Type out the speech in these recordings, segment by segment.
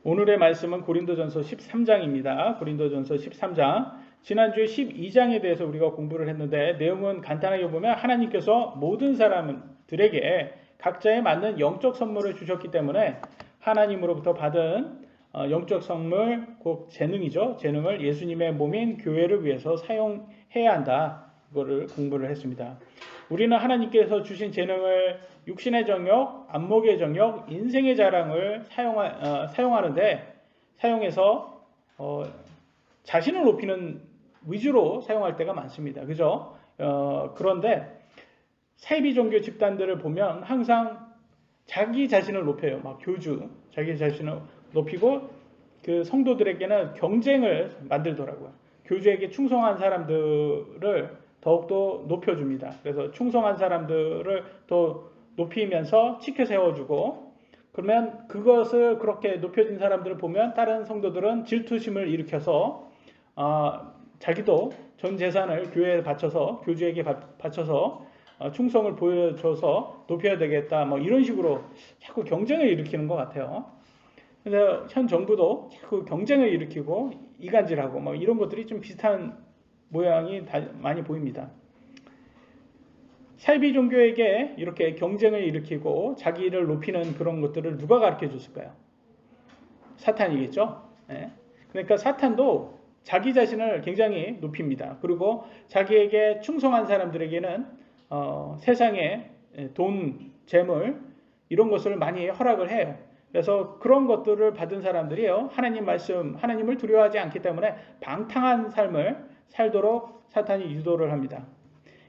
오늘의 말씀은 고린도전서 13장입니다. 고린도전서 13장. 지난주에 12장에 대해서 우리가 공부를 했는데 내용은 간단하게 보면 하나님께서 모든 사람들에게 각자에 맞는 영적 선물을 주셨기 때문에 하나님으로부터 받은 영적 선물, 곧 재능이죠. 재능을 예수님의 몸인 교회를 위해서 사용해야 한다. 이거를 공부를 했습니다. 우리는 하나님께서 주신 재능을 육신의 정욕, 안목의 정욕, 인생의 자랑을 사용해서 자신을 높이는 위주로 사용할 때가 많습니다. 그죠? 그런데 사이비 종교 집단들을 보면 항상 자기 자신을 높여요. 막 자기 자신을 높이고 그 성도들에게는 경쟁을 만들더라고요. 교주에게 충성한 사람들을 더욱더 높여줍니다. 그래서 충성한 사람들을 더 높이면서 치켜 세워주고, 그러면 그것을 그렇게 높여진 사람들을 보면 다른 성도들은 질투심을 일으켜서 자기도 전 재산을 교회에 바쳐서, 교주에게 바쳐서 충성을 보여줘서 높여야 되겠다, 뭐 이런 식으로 자꾸 경쟁을 일으키는 것 같아요. 그래서 현 정부도 자꾸 경쟁을 일으키고 이간질하고 뭐 이런 것들이 좀 비슷한 모양이 많이 보입니다. 사이비 종교에게 이렇게 경쟁을 일으키고 자기를 높이는 그런 것들을 누가 가르쳐 줬을까요? 사탄이겠죠. 네. 그러니까 사탄도 자기 자신을 굉장히 높입니다. 그리고 자기에게 충성한 사람들에게는 세상에 돈, 재물 이런 것을 많이 허락을 해요. 그래서 그런 것들을 받은 사람들이요, 하나님 말씀, 하나님을 두려워하지 않기 때문에 방탕한 삶을 살도록 사탄이 유도를 합니다.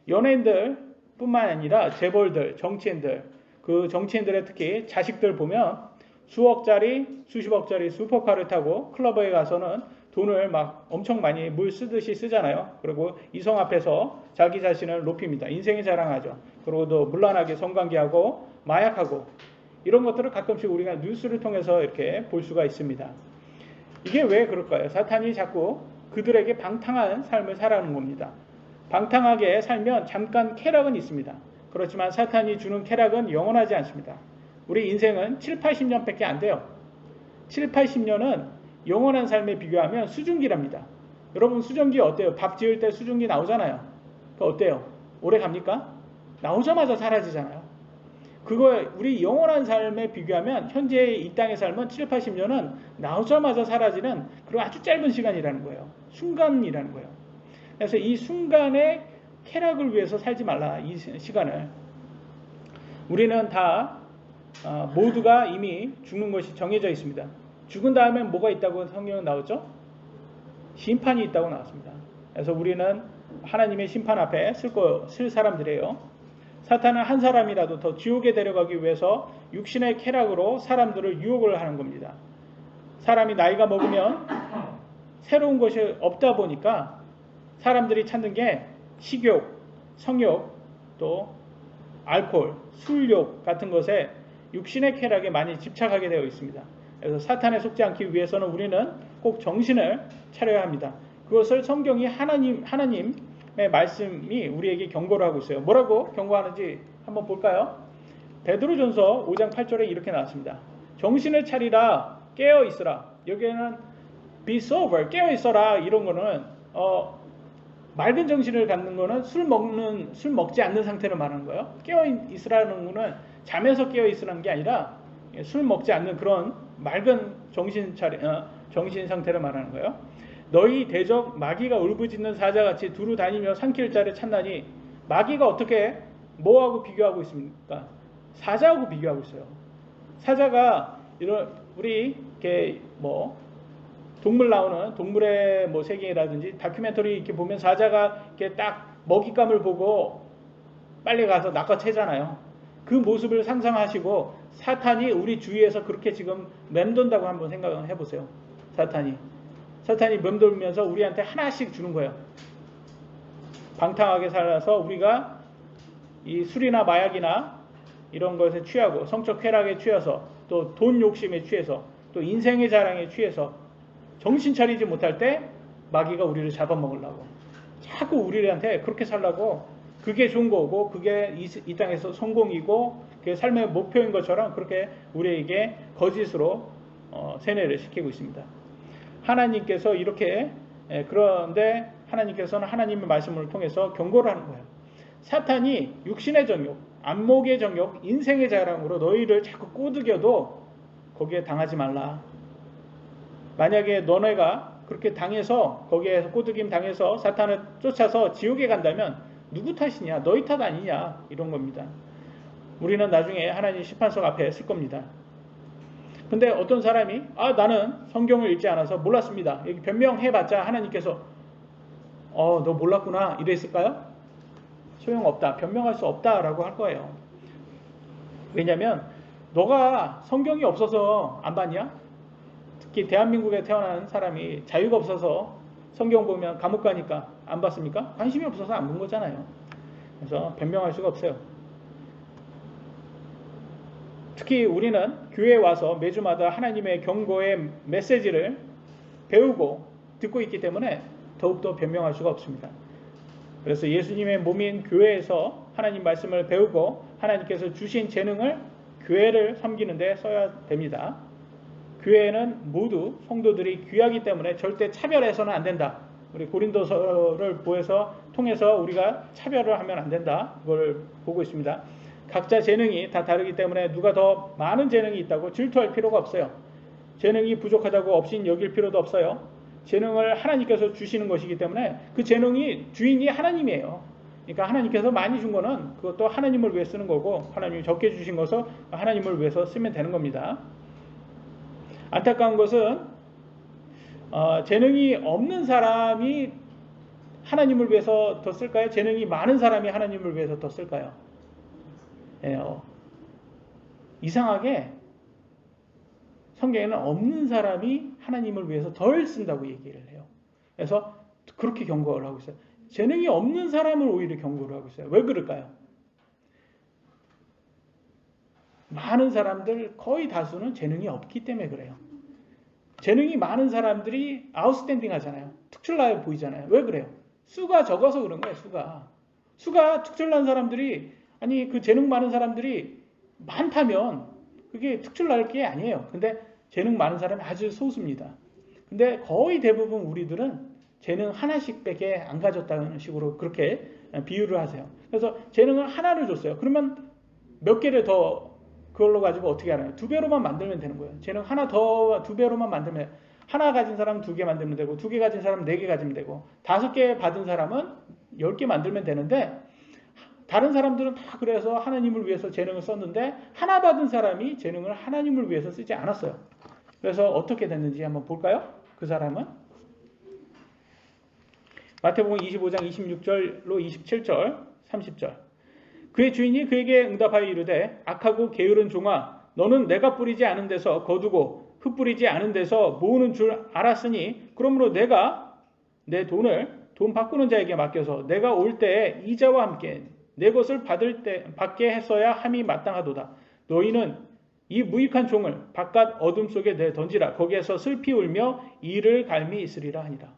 연예인들 뿐만 아니라 재벌들, 정치인들, 그 정치인들의 특히 자식들 보면 수억짜리, 수십억짜리 슈퍼카를 타고 클럽에 가서는 돈을 막 엄청 많이 물 쓰듯이 쓰잖아요. 그리고 이성 앞에서 자기 자신을 높입니다. 인생의 자랑하죠. 그리고 또 문란하게 성관계하고 마약하고 이런 것들을 가끔씩 우리가 뉴스를 통해서 이렇게 볼 수가 있습니다. 이게 왜 그럴까요? 사탄이 자꾸 그들에게 방탕한 삶을 살아가는 겁니다. 방탕하게 살면 잠깐 쾌락은 있습니다. 그렇지만 사탄이 주는 쾌락은 영원하지 않습니다. 우리 인생은 7, 80년밖에 안 돼요. 7, 80년은 영원한 삶에 비교하면 수증기랍니다. 여러분 수증기 어때요? 밥 지을 때 수증기 나오잖아요. 그거 어때요? 오래 갑니까? 나오자마자 사라지잖아요. 그거 우리 영원한 삶에 비교하면 현재 이 땅의 삶은 7, 80년은 나오자마자 사라지는 그런 아주 짧은 시간이라는 거예요. 순간이라는 거예요. 그래서 이 순간의 쾌락을 위해서 살지 말라, 이 시간을. 우리는 다 모두가 이미 죽는 것이 정해져 있습니다. 죽은 다음에 뭐가 있다고 성경은 나오죠? 심판이 있다고 나왔습니다. 그래서 우리는 하나님의 심판 앞에 쓸 사람들이에요. 사탄은 한 사람이라도 더 지옥에 데려가기 위해서 육신의 쾌락으로 사람들을 유혹을 하는 겁니다. 사람이 나이가 먹으면 새로운 것이 없다 보니까 사람들이 찾는 게 식욕, 성욕, 또 알코올, 술욕 같은 것에 육신의 쾌락에 많이 집착하게 되어 있습니다. 그래서 사탄에 속지 않기 위해서는 우리는 꼭 정신을 차려야 합니다. 그것을 성경이 하나님의 말씀이 우리에게 경고를 하고 있어요. 뭐라고 경고하는지 한번 볼까요? 베드로전서 5장 8절에 이렇게 나왔습니다. 정신을 차리라, 깨어 있으라. 여기에는 be sober, 깨어 있어라, 이런 거는 맑은 정신을 갖는 거는 술 먹지 않는 상태를 말하는 거예요. 깨어 있으라는 거는 잠에서 깨어 있으라는 게 아니라 술 먹지 않는 그런 맑은 정신 상태를 말하는 거예요. 너희 대적 마귀가 울부짖는 사자같이 두루 다니며 삼킬 자를 찾나니, 마귀가 어떻게 뭐하고 비교하고 있습니까? 사자하고 비교하고 있어요. 사자가 우리 이렇게 뭐 동물 나오는 동물의 뭐 세계라든지 다큐멘터리 이렇게 보면 사자가 이렇게 딱 먹잇감을 보고 빨리 가서 낚아채잖아요. 그 모습을 상상하시고 사탄이 우리 주위에서 그렇게 지금 맴돈다고 한번 생각을 해보세요. 사탄이 맴돌면서 우리한테 하나씩 주는 거예요. 방탕하게 살아서 우리가 이 술이나 마약이나 이런 것에 취하고 성적 쾌락에 취해서 또 돈 욕심에 취해서 또 인생의 자랑에 취해서 정신 차리지 못할 때 마귀가 우리를 잡아먹으려고 자꾸 우리한테 그렇게 살라고, 그게 좋은 거고 그게 이 땅에서 성공이고 그게 삶의 목표인 것처럼 그렇게 우리에게 거짓으로 세뇌를 시키고 있습니다. 하나님께서 이렇게 그런데 하나님께서는 하나님의 말씀을 통해서 경고를 하는 거예요. 사탄이 육신의 정욕, 안목의 정욕, 인생의 자랑으로 너희를 자꾸 꼬드겨도 거기에 당하지 말라. 만약에 너네가 그렇게 당해서 거기에 꼬드김 당해서 사탄을 쫓아서 지옥에 간다면 누구 탓이냐? 너희 탓 아니냐? 이런 겁니다. 우리는 나중에 하나님 심판석 앞에 설 겁니다. 근데 어떤 사람이 나는 성경을 읽지 않아서 몰랐습니다. 여기 변명해봤자 하나님께서 너 몰랐구나 이랬을까요? 소용없다. 변명할 수 없다라고 할 거예요. 왜냐하면 너가 성경이 없어서 안 봤냐? 특히 대한민국에 태어난 사람이 자유가 없어서 성경 보면 감옥 가니까 안 봤습니까? 관심이 없어서 안 본 거잖아요. 그래서 변명할 수가 없어요. 특히 우리는 교회에 와서 매주마다 하나님의 경고의 메시지를 배우고 듣고 있기 때문에 더욱더 변명할 수가 없습니다. 그래서 예수님의 몸인 교회에서 하나님 말씀을 배우고 하나님께서 주신 재능을 교회를 섬기는 데 써야 됩니다. 교회는 모두 성도들이 귀하기 때문에 절대 차별해서는 안 된다. 우리 고린도서를 통해서 우리가 차별을 하면 안 된다. 그걸 보고 있습니다. 각자 재능이 다 다르기 때문에 누가 더 많은 재능이 있다고 질투할 필요가 없어요. 재능이 부족하다고 업신 여길 필요도 없어요. 재능을 하나님께서 주시는 것이기 때문에 그 재능이 주인이 하나님이에요. 그러니까 하나님께서 많이 준 거는 그것도 하나님을 위해 쓰는 거고 하나님이 적게 주신 것은 하나님을 위해서 쓰면 되는 겁니다. 안타까운 것은 재능이 없는 사람이 하나님을 위해서 더 쓸까요? 재능이 많은 사람이 하나님을 위해서 더 쓸까요? 이상하게 성경에는 없는 사람이 하나님을 위해서 덜 쓴다고 얘기를 해요. 그래서 그렇게 경고를 하고 있어요. 재능이 없는 사람을 오히려 경고를 하고 있어요. 왜 그럴까요? 많은 사람들 거의 다수는 재능이 없기 때문에 그래요. 재능이 많은 사람들이 아웃스탠딩 하잖아요. 특출나게 보이잖아요. 왜 그래요? 수가 적어서 그런 거예요. 수가 특출난 사람들이 그 재능 많은 사람들이 많다면 그게 특출날 게 아니에요. 근데 재능 많은 사람이 아주 소수입니다. 근데 거의 대부분 우리들은 재능 하나씩밖에 안 가졌다는 식으로 그렇게 비유를 하세요. 그래서 재능을 하나를 줬어요. 그러면 몇 개를 더 그걸로 가지고 어떻게 하나요? 2배로만 만들면 되는 거예요. 재능 하나 더 2배로만 만들면 하나 가진 사람은 2개 만들면 되고 2개 가진 사람은 4개 가지면 되고 5개 받은 사람은 10개 만들면 되는데 다른 사람들은 다 그래서 하나님을 위해서 재능을 썼는데 하나 받은 사람이 재능을 하나님을 위해서 쓰지 않았어요. 그래서 어떻게 됐는지 한번 볼까요? 그 사람은 마태복음 25장 26절로 27절 30절 그의 주인이 그에게 응답하여 이르되 악하고 게으른 종아 너는 내가 뿌리지 않은 데서 거두고 흙 뿌리지 않은 데서 모으는 줄 알았으니 그러므로 내가 내 돈 바꾸는 자에게 맡겨서 내가 올 때에 이자와 함께 내 것을 받게 했어야 함이 마땅하도다. 너희는 이 무익한 종을 바깥 어둠 속에 내던지라. 거기에서 슬피 울며 이를 갈미 있으리라 하니라.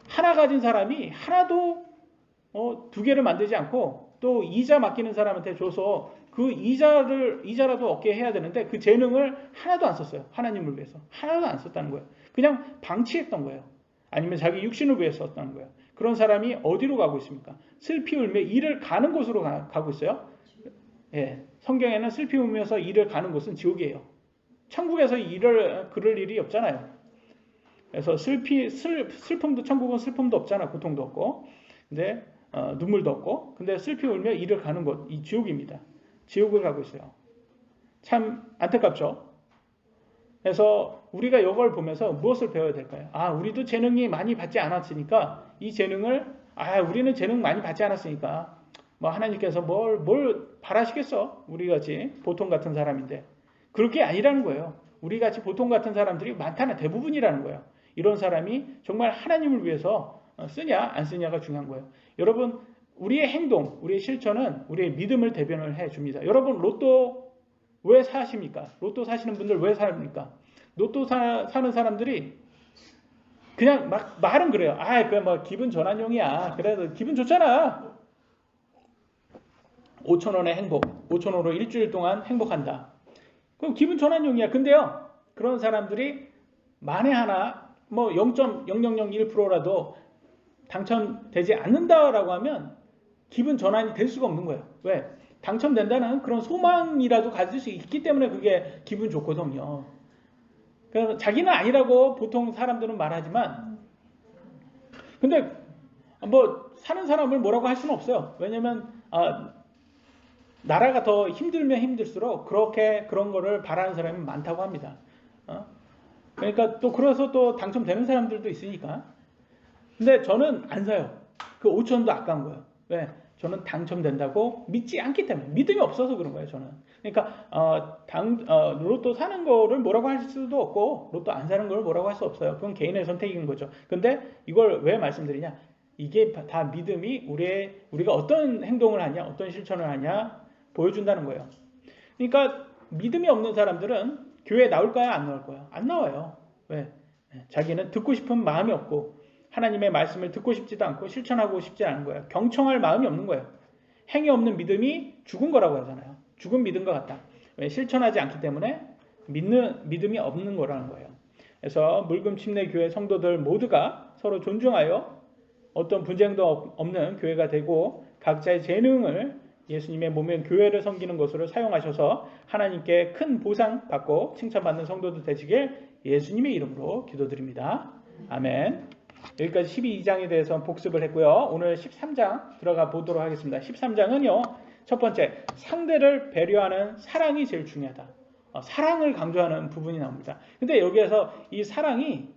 하나 가진 사람이 하나도 2개를 만들지 않고 또 이자 맡기는 사람한테 줘서 그 이자라도 얻게 해야 되는데 그 재능을 하나도 안 썼어요. 하나님을 위해서. 하나도 안 썼다는 거예요. 그냥 방치했던 거예요. 아니면 자기 육신을 위해서 썼다는 거예요. 그런 사람이 어디로 가고 있습니까? 슬피 울며 이를 가는 곳으로 가고 있어요. 예, 성경에는 슬피 울면서 이를 가는 곳은 지옥이에요. 천국에서 그럴 일이 없잖아요. 그래서 슬픔도 천국은 슬픔도 없잖아. 고통도 없고. 근데 눈물도 없고. 근데 슬피 울며 이를 가는 곳, 이 지옥입니다. 지옥을 가고 있어요. 참 안타깝죠. 그래서 우리가 이걸 보면서 무엇을 배워야 될까요? 우리도 재능이 많이 받지 않았으니까 이 재능을 우리는 재능 많이 받지 않았으니까 뭐 하나님께서 뭘 바라시겠어? 우리같이 보통 같은 사람인데 그럴 게 아니라는 거예요. 우리같이 보통 같은 사람들이 많다는 대부분이라는 거예요. 이런 사람이 정말 하나님을 위해서 쓰냐 안 쓰냐가 중요한 거예요. 여러분 우리의 행동, 우리의 실천은 우리의 믿음을 대변을 해줍니다. 여러분 로또 왜 사십니까? 로또 사시는 분들 왜 삽니까? 로또 사는 사람들이 그냥 막 말은 그래요. 그냥 뭐 기분 전환용이야. 그래도 기분 좋잖아. 5,000원의 행복. 5,000원으로 일주일 동안 행복한다. 그럼 기분 전환용이야. 근데요. 그런 사람들이 만에 하나 뭐 0.0001%라도 당첨되지 않는다라고 하면 기분 전환이 될 수가 없는 거예요. 왜? 당첨된다는 그런 소망이라도 가질 수 있기 때문에 그게 기분 좋거든요. 그래서 자기는 아니라고 보통 사람들은 말하지만, 근데 뭐 사는 사람을 뭐라고 할 수는 없어요. 왜냐면 나라가 더 힘들면 힘들수록 그렇게 그런 거를 바라는 사람이 많다고 합니다. 그러니까 또 그래서 또 당첨되는 사람들도 있으니까. 근데 저는 안 사요. 그 5천도 아까운 거예요. 왜? 저는 당첨된다고 믿지 않기 때문에. 믿음이 없어서 그런 거예요, 저는. 그러니까 로또 사는 거를 뭐라고 할 수도 없고 로또 안 사는 걸 뭐라고 할 수 없어요. 그건 개인의 선택인 거죠. 근데 이걸 왜 말씀드리냐? 이게 다 믿음이 우리가 어떤 행동을 하냐, 어떤 실천을 하냐 보여준다는 거예요. 그러니까 믿음이 없는 사람들은 교회에 나올까요? 안 나올까요? 안 나와요. 왜? 자기는 듣고 싶은 마음이 없고 하나님의 말씀을 듣고 싶지도 않고 실천하고 싶지 않은 거예요. 경청할 마음이 없는 거예요. 행위 없는 믿음이 죽은 거라고 하잖아요. 죽은 믿음과 같다. 왜? 실천하지 않기 때문에 믿음이 없는 거라는 거예요. 그래서 물금침내 교회 성도들 모두가 서로 존중하여 어떤 분쟁도 없는 교회가 되고 각자의 재능을 예수님의 몸인 교회를 섬기는 것으로 사용하셔서 하나님께 큰 보상 받고 칭찬받는 성도들 되시길 예수님의 이름으로 기도드립니다. 아멘. 여기까지 12장에 대해서 복습을 했고요. 오늘 13장 들어가 보도록 하겠습니다. 13장은요. 첫 번째, 상대를 배려하는 사랑이 제일 중요하다. 사랑을 강조하는 부분이 나옵니다. 근데 여기에서 이 사랑이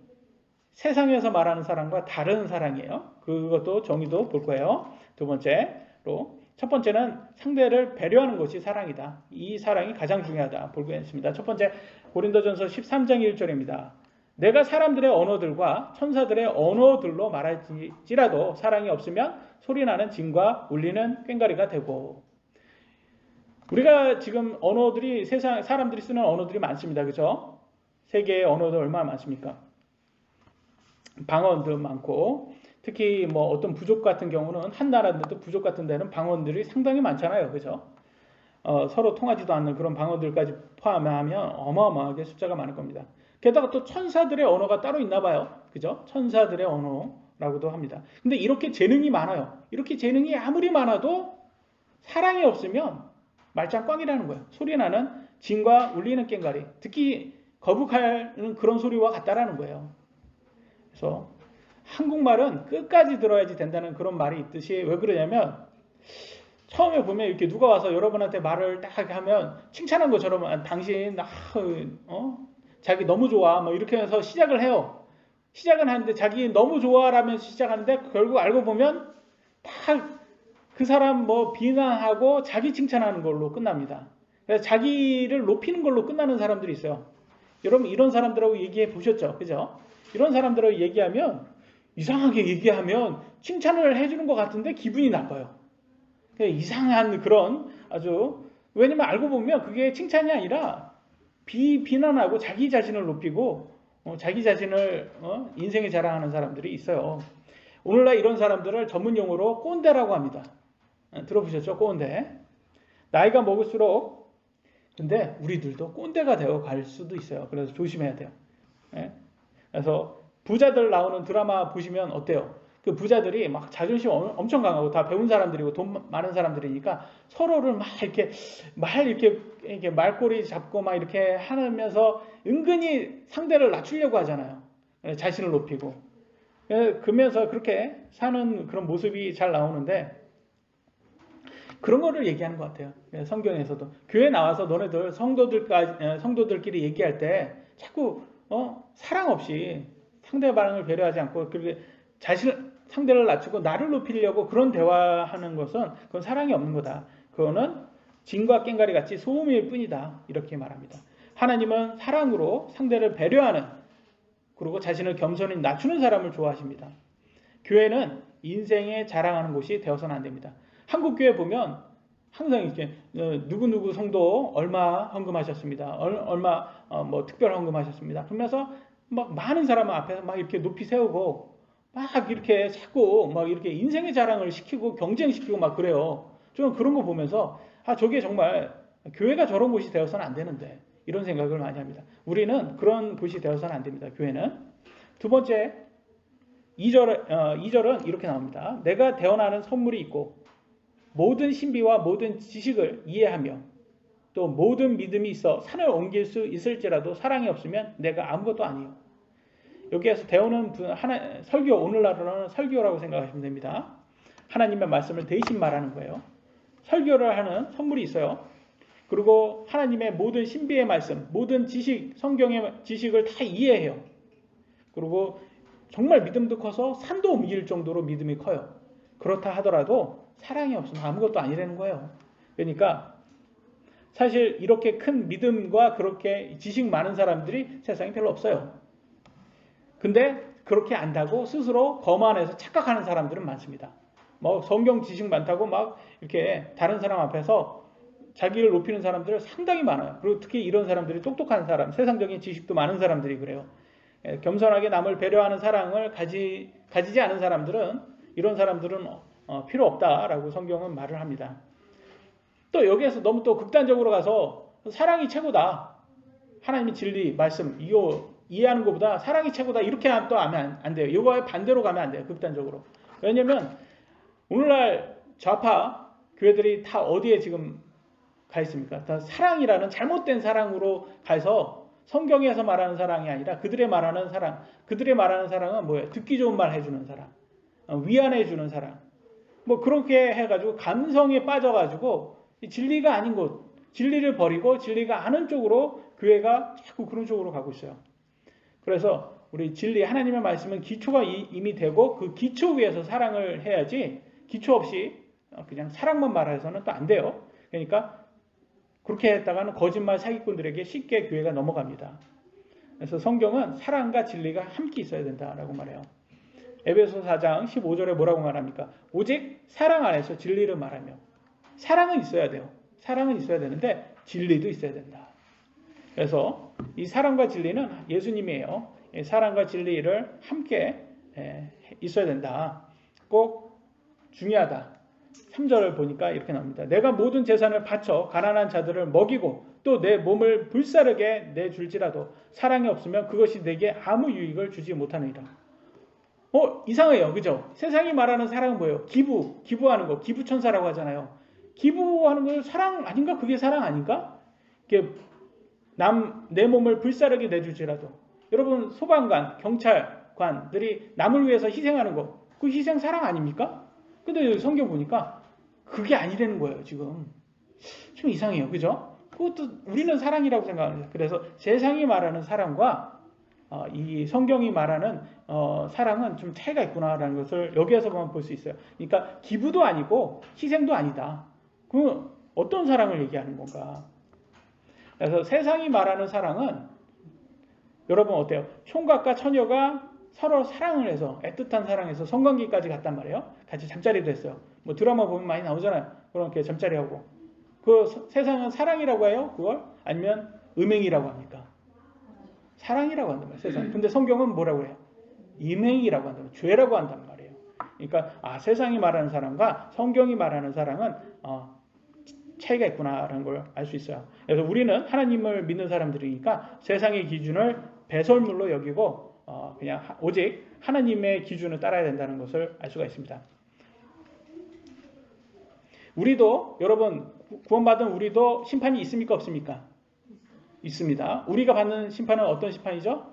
세상에서 말하는 사랑과 다른 사랑이에요. 그것도 정의도 볼 거예요. 두 번째로 첫 번째는 상대를 배려하는 것이 사랑이다. 이 사랑이 가장 중요하다. 보겠습니다. 첫 번째 고린도전서 13장 1절입니다. 내가 사람들의 언어들과 천사들의 언어들로 말할지라도 사랑이 없으면 소리나는 징과 울리는 꽹과리가 되고. 우리가 지금 언어들이 세상 사람들이 쓰는 언어들이 많습니다. 그죠? 세계의 언어도 얼마나 많습니까? 방언도 많고 특히 뭐 어떤 부족 같은 경우는 한 나라인데도 부족 같은 데는 방언들이 상당히 많잖아요. 그죠? 서로 통하지도 않는 그런 방언들까지 포함하면 어마어마하게 숫자가 많을 겁니다. 게다가 또 천사들의 언어가 따로 있나 봐요. 그죠? 천사들의 언어라고도 합니다. 근데 이렇게 재능이 많아요. 이렇게 재능이 아무리 많아도 사랑이 없으면 말짱꽝이라는 거예요. 소리나는 징과 울리는 꽹과리. 듣기 거북하는 그런 소리와 같다라는 거예요. 그래서 한국말은 끝까지 들어야지 된다는 그런 말이 있듯이 왜 그러냐면 처음에 보면 이렇게 누가 와서 여러분한테 말을 딱 하면 칭찬한 것처럼 당신 자기 너무 좋아 뭐 이렇게 해서 시작을 해요. 시작은 하는데 자기 너무 좋아라면서 시작하는데 결국 알고 보면 다 그 사람 뭐 비난하고 자기 칭찬하는 걸로 끝납니다. 그래서 자기를 높이는 걸로 끝나는 사람들이 있어요. 여러분 이런 사람들하고 얘기해 보셨죠? 그죠? 이런 사람들하고 얘기하면 이상하게 얘기하면 칭찬을 해주는 것 같은데 기분이 나빠요. 이상한 그런 아주 왜냐면 알고 보면 그게 칭찬이 아니라 비난하고 자기 자신을 높이고 자기 자신을 인생에 자랑하는 사람들이 있어요. 오늘날 이런 사람들을 전문 용어로 꼰대라고 합니다. 들어보셨죠? 꼰대. 나이가 먹을수록 근데 우리들도 꼰대가 되어 갈 수도 있어요. 그래서 조심해야 돼요. 그래서 부자들 나오는 드라마 보시면 어때요? 그 부자들이 막 자존심 엄청 강하고 다 배운 사람들이고 돈 많은 사람들이니까 서로를 막 이렇게 말꼬리 잡고 막 이렇게 하면서 은근히 상대를 낮추려고 하잖아요. 자신을 높이고. 그러면서 그렇게 사는 그런 모습이 잘 나오는데 그런 거를 얘기하는 것 같아요. 성경에서도 교회 나와서 너네들 성도들끼리 얘기할 때 자꾸 사랑 없이 상대방을 배려하지 않고 그렇게 상대를 낮추고 나를 높이려고 그런 대화하는 것은 그건 사랑이 없는 거다. 그거는 진과 꽹과리 같이 소음일 뿐이다. 이렇게 말합니다. 하나님은 사랑으로 상대를 배려하는 그리고 자신을 겸손히 낮추는 사람을 좋아하십니다. 교회는 인생에 자랑하는 곳이 되어서는 안 됩니다. 한국 교회 보면 항상 이렇게 누구누구 성도 얼마 헌금하셨습니다. 얼마 뭐 특별 헌금하셨습니다. 그러면서 막 많은 사람 앞에서 막 이렇게 높이 세우고 막 이렇게 자꾸 막 이렇게 인생의 자랑을 시키고 경쟁시키고 막 그래요. 저는 그런 거 보면서 저게 정말 교회가 저런 곳이 되어서는 안 되는데 이런 생각을 많이 합니다. 우리는 그런 곳이 되어서는 안 됩니다. 교회는. 두 번째, 2절은 이렇게 나옵니다. 내가 대언하는 선물이 있고 모든 신비와 모든 지식을 이해하며 또 모든 믿음이 있어 산을 옮길 수 있을지라도 사랑이 없으면 내가 아무것도 아니요. 여기에서 대언은 설교, 오늘날로는 설교라고 생각하시면 됩니다. 하나님의 말씀을 대신 말하는 거예요. 설교를 하는 선물이 있어요. 그리고 하나님의 모든 신비의 말씀, 모든 지식, 성경의 지식을 다 이해해요. 그리고 정말 믿음도 커서 산도 옮길 정도로 믿음이 커요. 그렇다 하더라도 사랑이 없으면 아무것도 아니라는 거예요. 그러니까 사실 이렇게 큰 믿음과 그렇게 지식 많은 사람들이 세상에 별로 없어요. 근데 그렇게 안다고 스스로 거만해서 착각하는 사람들은 많습니다. 뭐 성경 지식 많다고 막 이렇게 다른 사람 앞에서 자기를 높이는 사람들 상당히 많아요. 그리고 특히 이런 사람들이 똑똑한 사람, 세상적인 지식도 많은 사람들이 그래요. 겸손하게 남을 배려하는 사랑을 가지지 않은 사람들은 이런 사람들은 필요 없다라고 성경은 말을 합니다. 또 여기에서 너무 또 극단적으로 가서 사랑이 최고다. 하나님의 진리, 말씀 이거 이해하는 것보다 사랑이 최고다. 이렇게 또 하면 안 돼요. 이거에 반대로 가면 안 돼요. 극단적으로. 왜냐면 오늘날 좌파 교회들이 다 어디에 지금 가 있습니까? 다 사랑이라는 잘못된 사랑으로 가서 성경에서 말하는 사랑이 아니라 그들의 말하는 사랑은 뭐예요? 듣기 좋은 말 해주는 사랑, 위안해주는 사랑. 뭐 그렇게 해가지고 감성에 빠져가지고 진리가 아닌 곳, 진리를 버리고 진리가 아는 쪽으로 교회가 자꾸 그런 쪽으로 가고 있어요. 그래서 우리 진리, 하나님의 말씀은 기초가 이미 되고 그 기초 위에서 사랑을 해야지 기초 없이 그냥 사랑만 말해서는 또 안 돼요. 그러니까 그렇게 했다가는 거짓말 사기꾼들에게 쉽게 교회가 넘어갑니다. 그래서 성경은 사랑과 진리가 함께 있어야 된다라고 말해요. 에베소 4장 15절에 뭐라고 말합니까? 오직 사랑 안에서 진리를 말하며. 사랑은 있어야 돼요. 사랑은 있어야 되는데 진리도 있어야 된다. 그래서 이 사랑과 진리는 예수님이에요. 사랑과 진리를 함께 있어야 된다. 꼭 중요하다. 3절을 보니까 이렇게 나옵니다. 내가 모든 재산을 바쳐 가난한 자들을 먹이고 또 내 몸을 불사르게 내줄지라도 사랑이 없으면 그것이 내게 아무 유익을 주지 못하느니라. 이상해요. 그죠? 세상이 말하는 사랑은 뭐예요? 기부하는 거, 기부천사라고 하잖아요. 기부하는 건 사랑 아닌가? 그게 사랑 아닌가? 내 몸을 불사르게 내줄지라도. 여러분, 소방관, 경찰관들이 남을 위해서 희생하는 거, 그 희생 사랑 아닙니까? 근데 성경 보니까 그게 아니라는 거예요, 지금. 좀 이상해요. 그죠? 그것도 우리는 사랑이라고 생각합니다. 그래서 세상이 말하는 사랑과 이 성경이 말하는 사랑은 좀 차이가 있구나라는 것을 여기에서 보면 볼 수 있어요. 그러니까 기부도 아니고 희생도 아니다. 그럼 어떤 사랑을 얘기하는 건가? 그래서 세상이 말하는 사랑은 여러분 어때요? 총각과 처녀가 서로 사랑을 해서 애틋한 사랑에서 성관계까지 갔단 말이에요. 같이 잠자리도 했어요. 뭐 드라마 보면 많이 나오잖아요. 그렇게 잠자리하고. 그 세상은 사랑이라고 해요? 그걸? 아니면 음행이라고 합니까? 사랑이라고 한단 말이에요. 세상. 근데 성경은 뭐라고 해요? 음행이라고 한단 말이에요. 죄라고 한단 말이에요. 그러니까 세상이 말하는 사랑과 성경이 말하는 사랑은 차이가 있구나라는 걸 알 수 있어요. 그래서 우리는 하나님을 믿는 사람들이니까 세상의 기준을 배설물로 여기고 그냥 오직 하나님의 기준을 따라야 된다는 것을 알 수가 있습니다. 우리도 여러분 구원받은 우리도 심판이 있습니까? 없습니까? 있습니다. 우리가 받는 심판은 어떤 심판이죠?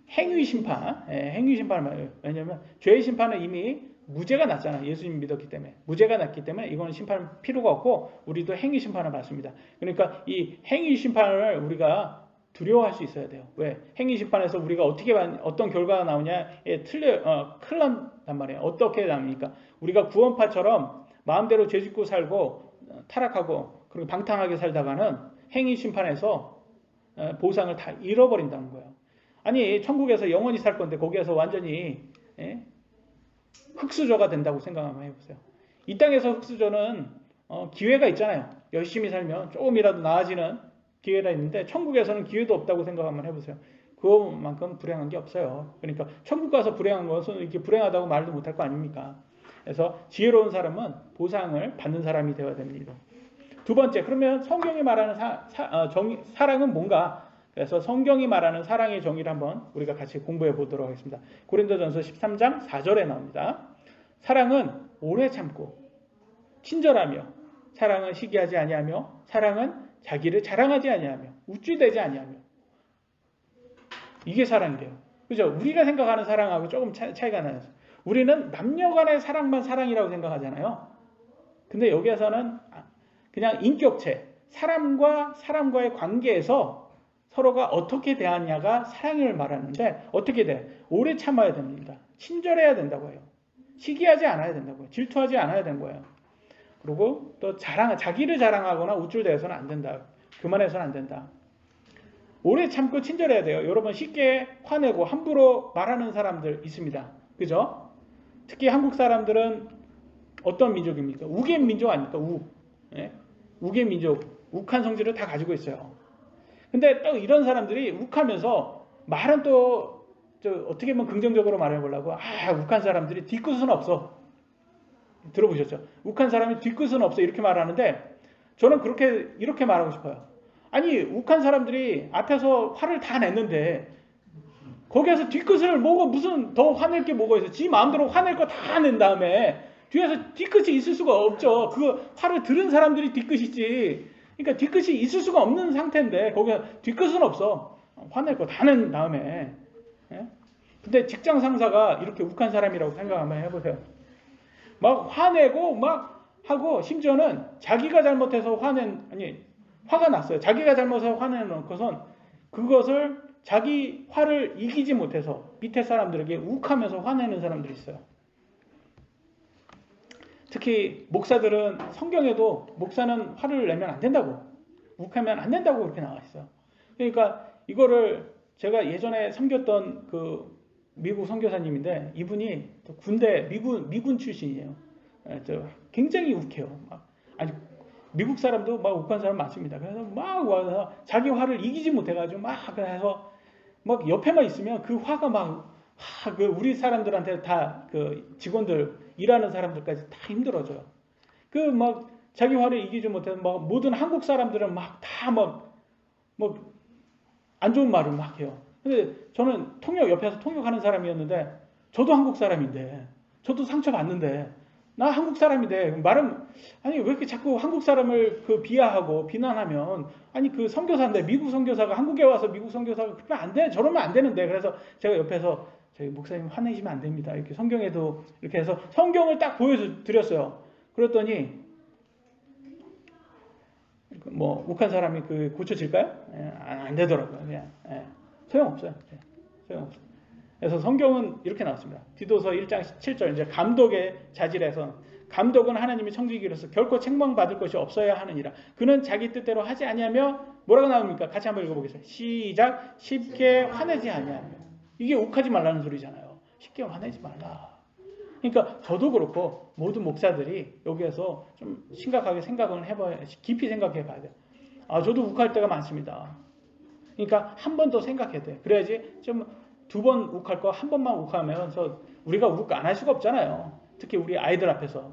행위 심판. 행위 심판을 말해요. 왜냐하면 죄의 심판은 이미 무죄가 났잖아요. 예수님 믿었기 때문에. 무죄가 났기 때문에 이거는 심판 필요가 없고 우리도 행위 심판을 받습니다. 그러니까 이 행위 심판을 우리가 두려워할 수 있어야 돼요. 왜? 행위 심판에서 우리가 어떤 결과가 나오냐에 큰일 난단 말이에요. 어떻게 나옵니까? 우리가 구원파처럼 마음대로 죄짓고 살고 타락하고 그리고 방탕하게 살다가는 행위 심판에서 보상을 다 잃어버린다는 거예요. 아니 천국에서 영원히 살 건데 거기에서 완전히 흙수저가 된다고 생각 한번 해보세요. 이 땅에서 흙수저는 기회가 있잖아요. 열심히 살면 조금이라도 나아지는 기회가 있는데 천국에서는 기회도 없다고 생각 한번 해보세요. 그것만큼 불행한 게 없어요. 그러니까 천국 가서 불행한 것은 이렇게 불행하다고 말도 못할 거 아닙니까? 그래서 지혜로운 사람은 보상을 받는 사람이 되어야 됩니다. 두 번째, 그러면 성경이 말하는 사랑은 뭔가? 그래서 성경이 말하는 사랑의 정의를 한번 우리가 같이 공부해 보도록 하겠습니다. 고린도전서 13장 4절에 나옵니다. 사랑은 오래 참고 친절하며, 사랑은 시기하지 아니하며, 사랑은 자기를 자랑하지 아니하며, 우쭐대지 아니하며. 이게 사랑이래요. 그죠? 우리가 생각하는 사랑하고 조금 차이가 나요. 우리는 남녀간의 사랑만 사랑이라고 생각하잖아요. 근데 여기에서는 그냥 인격체, 사람과 사람과의 관계에서 서로가 어떻게 대하냐가 사랑을 말하는데, 어떻게 돼? 오래 참아야 됩니다. 친절해야 된다고 해요. 시기하지 않아야 된다고요. 질투하지 않아야 되는 거예요. 그리고 또 자기를 자랑하거나 우쭐대서는 안 된다. 그만해서는 안 된다. 오래 참고 친절해야 돼요. 여러분, 쉽게 화내고 함부로 말하는 사람들 있습니다. 그죠? 특히 한국 사람들은 어떤 민족입니까? 우의 민족 아닙니까? 예? 우의 민족, 욱한 성질을 다 가지고 있어요. 근데 또 이런 사람들이 욱하면서 말은 또 어떻게 보면 긍정적으로 말해보려고, 욱한 사람들이 뒤끝은 없어. 들어보셨죠? 욱한 사람이 뒤끝은 없어. 이렇게 말하는데, 저는 이렇게 말하고 싶어요. 아니, 욱한 사람들이 앞에서 화를 다 냈는데, 거기에서 뒤끝을 뭐고 무슨 더 화낼 게 뭐가 있어. 지 마음대로 화낼 거 다 낸 다음에, 뒤에서 뒤끝이 있을 수가 없죠. 그 화를 들은 사람들이 뒤끝이지. 그러니까 뒤끝이 있을 수가 없는 상태인데, 거기에 뒤끝은 없어. 화낼 거 다 낸 다음에. 예? 근데 직장 상사가 이렇게 욱한 사람이라고 생각 한번 해보세요. 막 화내고 막 하고, 심지어는 자기가 잘못해서 화가 났어요. 자기가 잘못해서 화내는 그것을 자기 화를 이기지 못해서 밑에 사람들에게 욱하면서 화내는 사람들이 있어요. 특히 목사들은, 성경에도 목사는 화를 내면 안 된다고, 욱하면 안 된다고 그렇게 나와 있어요. 그러니까 이거를 제가 예전에 섬겼던 그 미국 선교사님인데, 이분이 또 군대 미군 출신이에요. 굉장히 욱해요. 아니, 미국 사람도 막 욱한 사람 많습니다. 그래서 막 와서 자기 화를 이기지 못해가지고 그래서 막 옆에만 있으면 그 화가 우리 사람들한테 다, 그 직원들 일하는 사람들까지 다 힘들어져요. 자기 화를 이기지 못해서 모든 한국 사람들은 안 좋은 말을 막 해요. 근데 저는 옆에서 통역하는 사람이었는데, 저도 한국 사람인데, 저도 상처받는데, 나 한국 사람인데, 아니, 왜 이렇게 자꾸 한국 사람을 비하하고 비난하면, 아니, 그 선교사인데, 미국 선교사가 한국에 와서 미국 선교사가 그러면 안 돼. 저러면 안 되는데. 그래서 제가 옆에서, 저희 목사님 화내시면 안 됩니다. 이렇게 성경에도 이렇게 해서 성경을 딱 보여드렸어요. 그랬더니, 욱한 사람이 고쳐질까요? 안 되더라고요. 그냥. 소용없어요. 소용없어요. 그래서 성경은 이렇게 나왔습니다. 디도서 1장 7절, 이제 감독의 자질에서, 감독은 하나님의 청지기로서 결코 책망받을 것이 없어야 하느니라. 그는 자기 뜻대로 하지 아니하며, 뭐라고 나옵니까? 같이 한번 읽어보겠습니다. 시작. 쉽게 화내지 아니하며. 이게 욱하지 말라는 소리잖아요. 쉽게 화내지 말라. 그러니까 저도 그렇고 모든 목사들이 여기에서 좀 심각하게 생각을 해봐야, 깊이 생각해 봐야 돼요. 저도 욱할 때가 많습니다. 그러니까 한 번 더 생각해야 돼. 그래야지. 좀 두 번 욱할 거 한 번만 욱하면서, 우리가 욱 안 할 수가 없잖아요. 특히 우리 아이들 앞에서.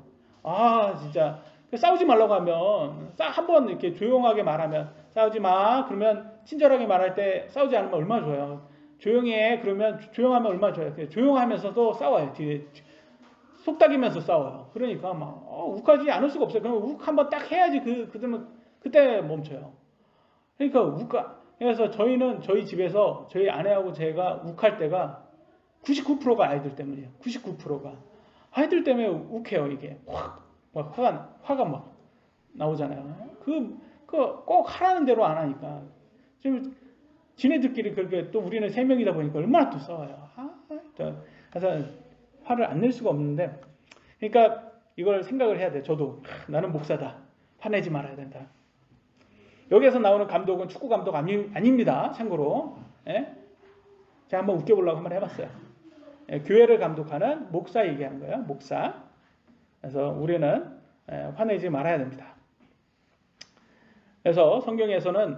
진짜 싸우지 말라고 하면, 한 번 이렇게 조용하게 말하면, 싸우지 마. 그러면 친절하게 말할 때 싸우지 않으면 얼마나 좋아요. 조용히 해. 그러면 조용하면 얼마나 좋아요. 조용하면서도 싸워요. 뒤에 속닥이면서 싸워요. 그러니까 욱하지 않을 수가 없어요. 그럼 욱 한번 딱 해야지. 그때 멈춰요. 그러니까 그래서 저희 집에서 저희 아내하고 제가 욱할 때가 99%가 아이들 때문이에요. 99%가 아이들 때문에 욱해요. 이게 화가 나오잖아요. 꼭 하라는 대로 안 하니까. 지금 지네들끼리 그렇게, 또 우리는 3명이다 보니까 얼마나 또 싸워요. 그래서 화를 안 낼 수가 없는데, 그러니까 이걸 생각을 해야 돼. 저도 나는 목사다. 화내지 말아야 된다. 여기에서 나오는 감독은 축구 감독 아닙니다. 참고로. 예? 제가 한번 웃겨보려고 한번 해봤어요. 교회를 감독하는 목사 얘기하는 거예요. 목사. 그래서 우리는 화내지 말아야 됩니다. 그래서 성경에서는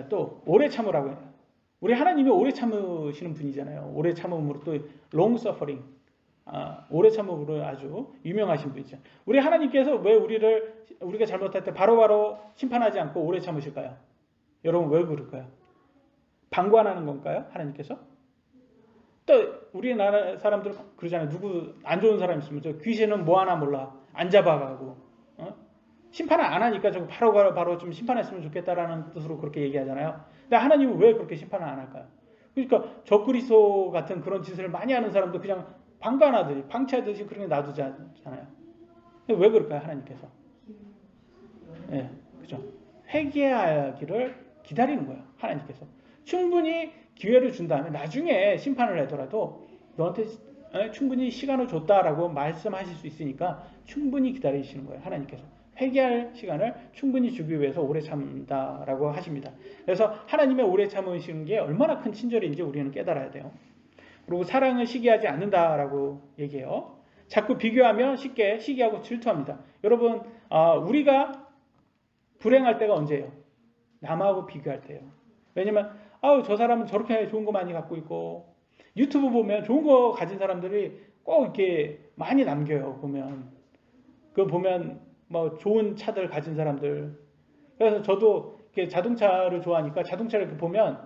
또 오래 참으라고 해요. 우리 하나님이 오래 참으시는 분이잖아요. 오래 참음으로 또 long suffering. 오래 참음으로 아주 유명하신 분이죠. 우리 하나님께서 왜 우리가 잘못할 때 바로바로 심판하지 않고 오래 참으실까요? 여러분 왜 그럴까요? 방관하는 건가요? 하나님께서? 또 우리나라 사람들은 그러잖아요. 누구 안 좋은 사람 있으면 저 귀신은 뭐 하나 몰라 안 잡아가고 심판을 안 하니까 좀 바로 좀 심판했으면 좋겠다라는 뜻으로 그렇게 얘기하잖아요. 근데 하나님은 왜 그렇게 심판을 안 할까요? 그러니까 적그리스도 같은 그런 짓을 많이 하는 사람도 그냥 방관하듯이 방치하듯이 그렇게 놔두잖아요. 왜 그럴까요? 하나님께서? 예, 그죠? 회개하기를 기다리는 거예요. 하나님께서. 충분히 기회를 준 다음에 나중에 심판을 하더라도 너한테 충분히 시간을 줬다라고 말씀하실 수 있으니까 충분히 기다리시는 거예요. 하나님께서. 회개할 시간을 충분히 주기 위해서 오래 참는다라고 하십니다. 그래서 하나님의 오래 참으시는 게 얼마나 큰 친절인지 우리는 깨달아야 돼요. 그리고 사랑을 시기하지 않는다라고 얘기해요. 자꾸 비교하면 쉽게 시기하고 질투합니다. 여러분 우리가 불행할 때가 언제예요? 남하고 비교할 때예요. 왜냐면 저 사람은 저렇게 좋은 거 많이 갖고 있고 유튜브 보면 좋은 거 가진 사람들이 꼭 이렇게 많이 남겨요. 보면 뭐 좋은 차들 가진 사람들. 그래서 저도 이렇게 자동차를 좋아하니까 자동차를 이렇게 보면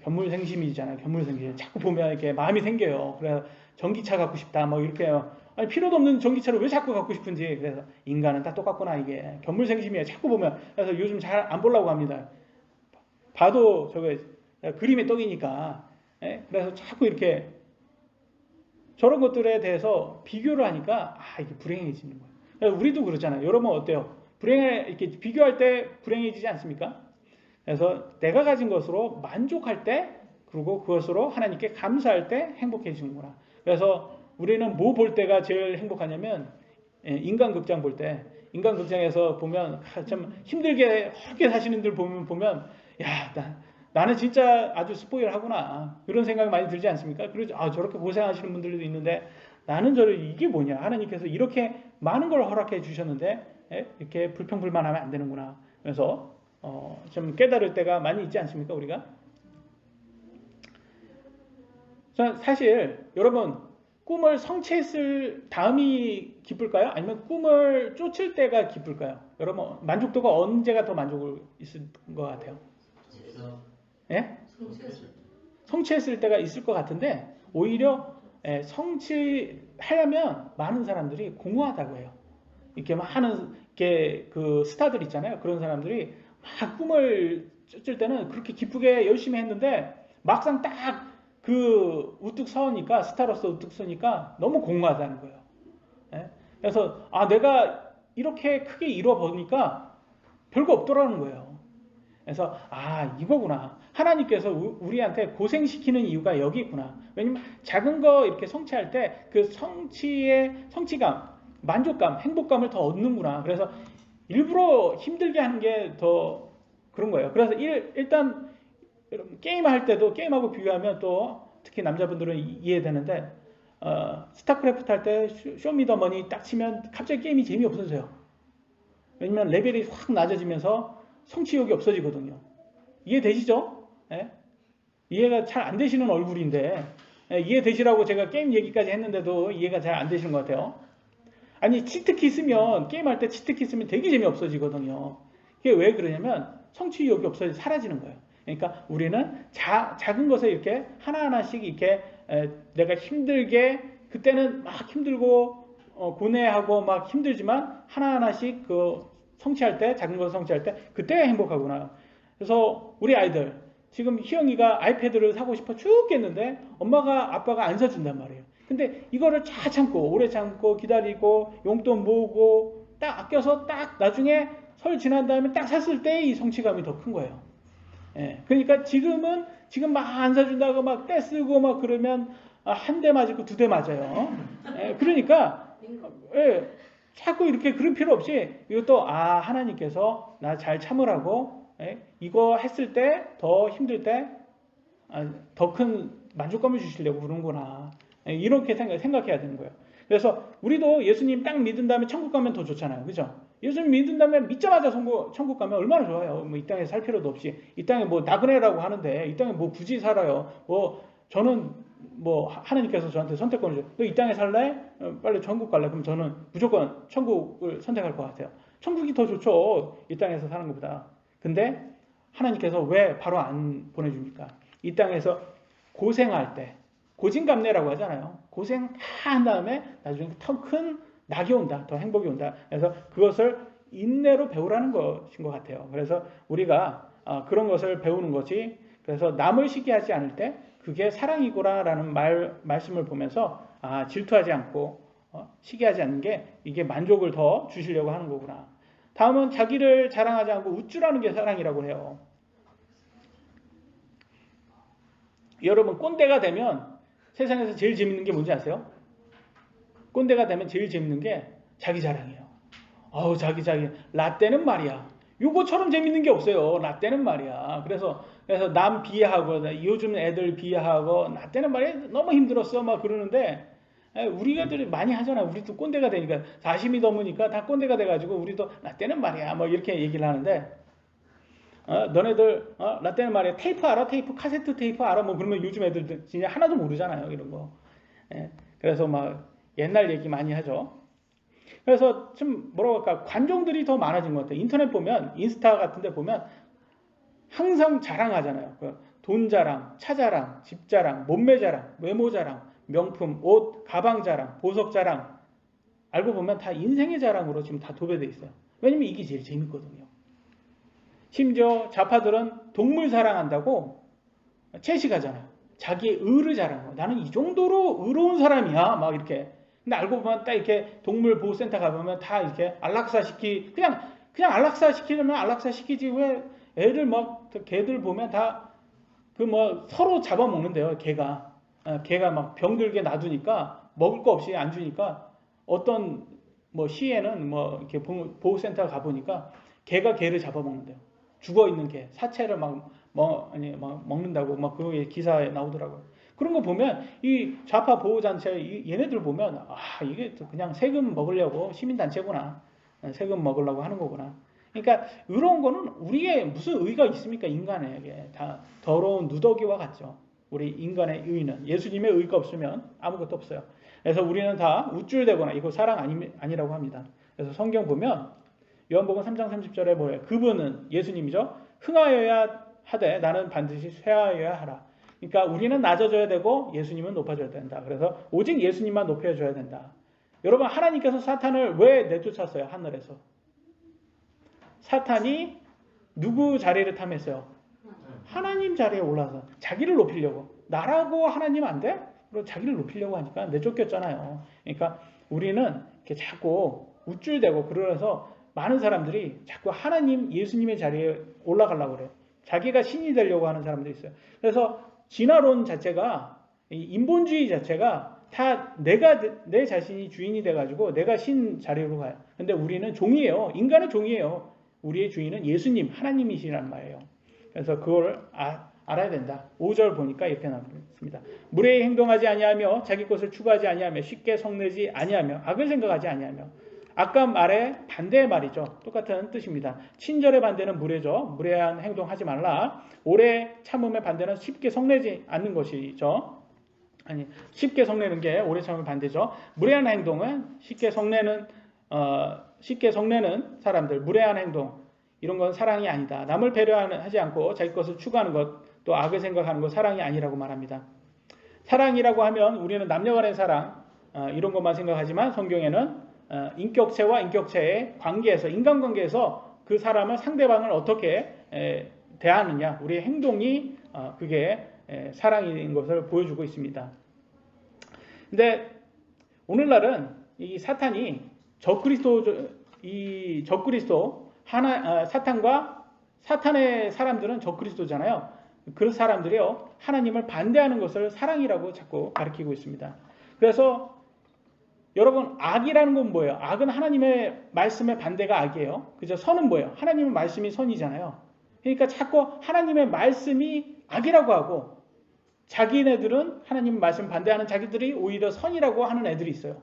견물생심이잖아요. 견물생심. 자꾸 보면 이렇게 마음이 생겨요. 그래서 전기차 갖고 싶다. 뭐 이렇게 아니 필요도 없는 전기차를 왜 자꾸 갖고 싶은지. 그래서 인간은 다 똑같구나 이게. 견물생심이에요. 자꾸 보면. 그래서 요즘 잘 안 보려고 합니다. 봐도 저거 그림의 떡이니까. 그래서 자꾸 이렇게 저런 것들에 대해서 비교를 하니까 이게 불행해지는 거예요. 그래서 우리도 그렇잖아요. 여러분 어때요? 이렇게 비교할 때 불행해지지 않습니까? 그래서 내가 가진 것으로 만족할 때 그리고 그것으로 하나님께 감사할 때 행복해지는구나. 그래서 우리는 뭐 볼 때가 제일 행복하냐면 인간극장 볼 때 인간극장에서 보면 참 힘들게 헐게 사시는 들 보면 나는 진짜 아주 스포일 하구나 그런 생각이 많이 들지 않습니까? 그러죠. 저렇게 고생하시는 분들도 있는데 나는 이게 뭐냐 하나님께서 이렇게 많은 걸 허락해 주셨는데 이렇게 불평불만하면 안 되는구나. 그래서 좀 깨달을 때가 많이 있지 않습니까? 우리가 사실 여러분 꿈을 성취했을 다음이 기쁠까요? 아니면 꿈을 쫓을 때가 기쁠까요? 여러분 만족도가 언제가 더 만족을 있을 것 같아요? 예? 성취했을 때가 있을 것 같은데 오히려 성취하려면 많은 사람들이 공허하다고 해요. 이렇게 막 하는 그 스타들 있잖아요. 그런 사람들이 막 꿈을 쫓을 때는 그렇게 기쁘게 열심히 했는데 막상 딱 그 우뚝 서니까 스타로서 우뚝 서니까 너무 공허하다는 거예요. 그래서 내가 이렇게 크게 이뤄보니까 별거 없더라는 거예요. 그래서 이거구나. 하나님께서 우리한테 고생시키는 이유가 여기 있구나. 왜냐면 작은 거 이렇게 성취할 때 그 성취감, 만족감, 행복감을 더 얻는구나. 그래서 일부러 힘들게 하는 게 더 그런 거예요. 그래서 일단 게임할 때도 게임하고 비교하면 또 특히 남자분들은 이해되는데 스타크래프트 할 때 쇼미더머니 딱 치면 갑자기 게임이 재미없어져요. 왜냐면 레벨이 확 낮아지면서 성취욕이 없어지거든요. 이해되시죠? 이해가 잘 안 되시는 얼굴인데 이해되시라고 제가 게임 얘기까지 했는데도 이해가 잘 안 되시는 것 같아요. 아니 치트키 쓰면 게임할 때 치트키 쓰면 되게 재미없어지거든요. 이게 왜 그러냐면 성취욕이 없어져 사라지는 거예요. 그러니까 우리는 작은 것에 이렇게 하나하나씩 이렇게 내가 힘들게 그때는 막 힘들고 고뇌하고 막 힘들지만 하나하나씩 그 성취할 때 작은 것을 성취할 때 그때가 행복하구나. 그래서 우리 아이들 지금 희영이가 아이패드를 사고 싶어 죽겠는데 엄마가 아빠가 안 사준단 말이에요. 근데 이거를 잘 참고 오래 참고 기다리고 용돈 모으고 딱 아껴서 딱 나중에 설 지난 다음에 딱 샀을 때 이 성취감이 더 큰 거예요. 그러니까 지금 막 안 사준다고 막 떼쓰고 막 그러면 한 대 맞고 두 대 맞아요. 그러니까 자꾸 이렇게 그럴 필요 없이 이것도 하나님께서 나 잘 참으라고 이거 했을 때 더 힘들 때 더 큰 만족감을 주시려고 그러는구나. 이렇게 생각해야 되는 거예요. 그래서 우리도 예수님 딱 믿은 다음에 천국 가면 더 좋잖아요. 그죠? 예수님 믿은 다음에 믿자마자 천국 가면 얼마나 좋아요. 뭐 이 땅에 살 필요도 없이 이 땅에 뭐 나그네라고 하는데 이 땅에 뭐 굳이 살아요. 저는 뭐 하나님께서 저한테 선택권을 줘. 너 이 땅에 살래? 빨리 천국 갈래? 그럼 저는 무조건 천국을 선택할 것 같아요. 천국이 더 좋죠. 이 땅에서 사는 것보다. 근데 하나님께서 왜 바로 안 보내줍니까? 이 땅에서 고생할 때 고진감래라고 하잖아요. 고생한 다음에 나중에 더 큰 낙이 온다. 더 행복이 온다. 그래서 그것을 인내로 배우라는 것인 것 같아요. 그래서 우리가 그런 것을 배우는 것이, 그래서 남을 시기하지 않을 때 그게 사랑이구나라는 말씀을 보면서 질투하지 않고 시기하지 않는 게 이게 만족을 더 주시려고 하는 거구나. 다음은 자기를 자랑하지 않고 우쭐하는 게 사랑이라고 해요. 여러분 꼰대가 되면 세상에서 제일 재밌는 게 뭔지 아세요? 꼰대가 되면 제일 재밌는 게 자기 자랑이에요. 자기 라떼는 말이야. 요거처럼 재밌는 게 없어요. 라떼는 말이야. 그래서 남 비하하고 요즘 애들 비하하고 라떼는 말이야 너무 힘들었어 막 그러는데, 우리가들이 많이 하잖아. 우리도 꼰대가 되니까 40이 넘으니까 다 꼰대가 돼가지고 우리도 라떼는 말이야 뭐 이렇게 얘기를 하는데, 너네들 라떼는 말이야 테이프 알아? 테이프 카세트 테이프 알아? 뭐 그러면 요즘 애들 진짜 하나도 모르잖아요 이런 거. 그래서 막 옛날 얘기 많이 하죠. 그래서 좀 뭐라고 할까, 관종들이 더 많아진 것 같아요. 인터넷 보면, 인스타 같은 데 보면 항상 자랑하잖아요. 돈 자랑, 차 자랑, 집 자랑, 몸매 자랑, 외모 자랑, 명품, 옷, 가방 자랑, 보석 자랑. 알고 보면 다 인생의 자랑으로 지금 다 도배돼 있어요. 왜냐면 이게 제일 재밌거든요. 심지어 좌파들은 동물 사랑한다고 채식하잖아요. 자기의 의를 자랑하고, 나는 이 정도로 의로운 사람이야 막 이렇게. 근데 알고 보면 딱 이렇게 동물 보호센터 가보면 다 이렇게 그냥 안락사 시키려면 안락사 시키지, 왜 애를 막 개들 보면 다 그 뭐 서로 잡아먹는데요. 개가 막 병들게 놔두니까 먹을 거 없이 안 주니까, 어떤 뭐 시에는 뭐 이렇게 보호센터 가보니까 개가 개를 잡아먹는데요. 죽어 있는 개 사체를 막 먹는다고 막 그 기사에 나오더라고요. 그런 거 보면 이 좌파 보호단체 얘네들 보면 이게 그냥 세금 먹으려고 시민단체구나. 세금 먹으려고 하는 거구나. 그러니까 의로운 거는 우리의 무슨 의가 있습니까? 인간에게 다 더러운 누더기와 같죠. 우리 인간의 의는 예수님의 의가 없으면 아무것도 없어요. 그래서 우리는 다 우쭐대거나 이거 사랑 아니라고 합니다. 그래서 성경 보면 요한복음 3장 30절에 뭐예요? 그분은 예수님이죠. 흥하여야 하되 나는 반드시 쇠하여야 하라. 그러니까 우리는 낮아져야 되고 예수님은 높아져야 된다. 그래서 오직 예수님만 높여줘야 된다. 여러분, 하나님께서 사탄을 왜 내쫓았어요? 하늘에서. 사탄이 누구 자리를 탐했어요? 하나님 자리에 올라서 자기를 높이려고. 나라고 하나님 안 돼? 그리고 자기를 높이려고 하니까 내쫓겼잖아요. 그러니까 우리는 이렇게 자꾸 우쭐대고, 그러면서 많은 사람들이 자꾸 하나님, 예수님의 자리에 올라가려고 그래요. 자기가 신이 되려고 하는 사람들이 있어요. 그래서 진화론 자체가, 인본주의 자체가 다 내 자신이 주인이 돼가지고 내가 신 자리로 가요. 근데 우리는 종이에요. 인간은 종이에요. 우리의 주인은 예수님, 하나님이시란 말이에요. 그래서 그걸 알아야 된다. 5절 보니까 이렇게 나왔습니다. 무례히 행동하지 아니하며 자기 것을 추구하지 아니하며 쉽게 성내지 아니하며 악을 생각하지 아니하며. 아까 말의 반대의 말이죠. 똑같은 뜻입니다. 친절의 반대는 무례죠. 무례한 행동하지 말라. 오래 참음의 반대는 쉽게 성내지 않는 것이죠. 쉽게 성내는 게 오래 참음의 반대죠. 무례한 행동은 쉽게 성내는 사람들, 무례한 행동, 이런 건 사랑이 아니다. 남을 배려하지 않고 자기 것을 추구하는 것, 또 악을 생각하는 것, 사랑이 아니라고 말합니다. 사랑이라고 하면 우리는 남녀간의 사랑, 이런 것만 생각하지만 성경에는 인격체와 인격체의 관계에서, 인간관계에서 그 사람을, 상대방을 어떻게 대하느냐, 우리의 행동이 그게 사랑인 것을 보여주고 있습니다. 근데 오늘날은 이 사탄이 사탄과 사탄의 사람들은 적그리스도잖아요. 그 사람들이요, 하나님을 반대하는 것을 사랑이라고 자꾸 가리키고 있습니다. 그래서 여러분, 악이라는 건 뭐예요? 악은 하나님의 말씀의 반대가 악이에요. 그죠? 선은 뭐예요? 하나님의 말씀이 선이잖아요. 그러니까 자꾸 하나님의 말씀이 악이라고 하고, 자기네들은 하나님 말씀 반대하는 자기들이 오히려 선이라고 하는 애들이 있어요.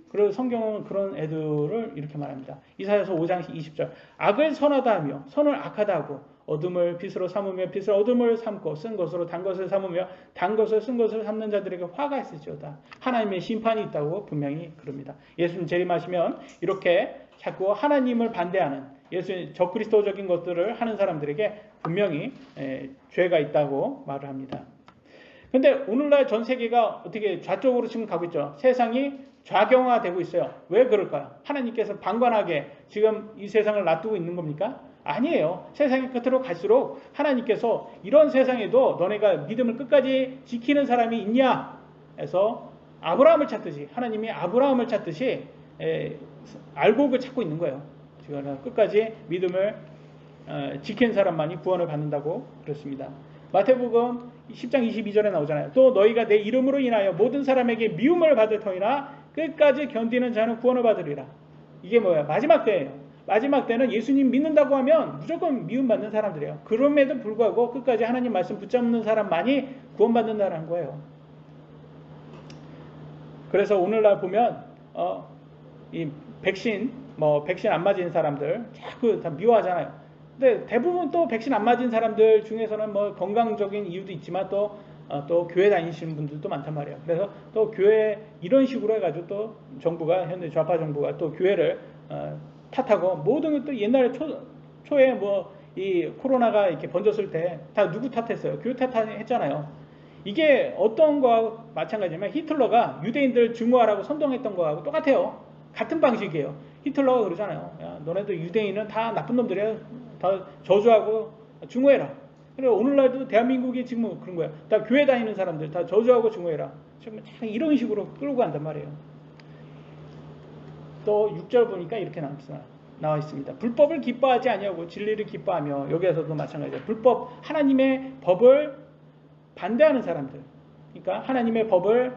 그리고 성경은 그런 애들을 이렇게 말합니다. 이사야서 5장 20절. 악을 선하다 하며 선을 악하다 하고 어둠을 빛으로 삼으며 빛을 어둠을 삼고 쓴 것으로 단 것을 삼으며 단 것을 쓴 것을 삼는 자들에게 화가 있을지어다. 하나님의 심판이 있다고 분명히 그럽니다. 예수님 재림하시면 이렇게 자꾸 하나님을 반대하는 예수님 적그리스도적인 것들을 하는 사람들에게 분명히 죄가 있다고 말을 합니다. 근데 오늘날 전 세계가 어떻게 좌쪽으로 지금 가고 있죠. 세상이 좌경화되고 있어요. 왜 그럴까요? 하나님께서 방관하게 지금 이 세상을 놔두고 있는 겁니까? 아니에요. 세상의 끝으로 갈수록 하나님께서 이런 세상에도 너네가 믿음을 끝까지 지키는 사람이 있냐 해서 아브라함을 찾듯이 하나님이 아브라함을 찾듯이 알곡을 찾고 있는 거예요. 지금 끝까지 믿음을 지킨 사람만이 구원을 받는다고 그렇습니다. 마태복음 10장 22절에 나오잖아요. 또 너희가 내 이름으로 인하여 모든 사람에게 미움을 받을 터이나 끝까지 견디는 자는 구원을 받으리라. 이게 뭐예요? 마지막 때예요. 마지막 때는 예수님 믿는다고 하면 무조건 미움받는 사람들이에요. 그럼에도 불구하고 끝까지 하나님 말씀 붙잡는 사람만이 구원받는다는 거예요. 그래서 오늘날 보면 이 백신 안 맞은 사람들 자꾸 다 미워하잖아요. 근데 대부분 또 백신 안 맞은 사람들 중에서는 뭐 건강적인 이유도 있지만 또 교회 다니시는 분들도 많단 말이에요. 그래서 또 교회 이런 식으로 해가지고 또 정부가 현재 좌파 정부가 또 교회를 탓하고 모든 또 옛날에 초에 뭐 이 코로나가 이렇게 번졌을 때 다 누구 탓했어요? 교회 탓했잖아요. 이게 어떤 거하고 마찬가지지만 히틀러가 유대인들 증오하라고 선동했던 거하고 똑같아요. 같은 방식이에요. 히틀러가 그러잖아요. 야, 너네들 유대인은 다 나쁜 놈들이야. 다 저주하고 증오해라. 그리고 오늘날도 대한민국이 지금 그런 거야. 다 교회 다니는 사람들 다 저주하고 증오해라. 지금 이런 식으로 끌고 간단 말이에요. 또 6절 보니까 이렇게 나와 있습니다. 불법을 기뻐하지 아니하고 진리를 기뻐하며 여기에서도 마찬가지예요. 불법 하나님의 법을 반대하는 사람들. 그러니까 하나님 법을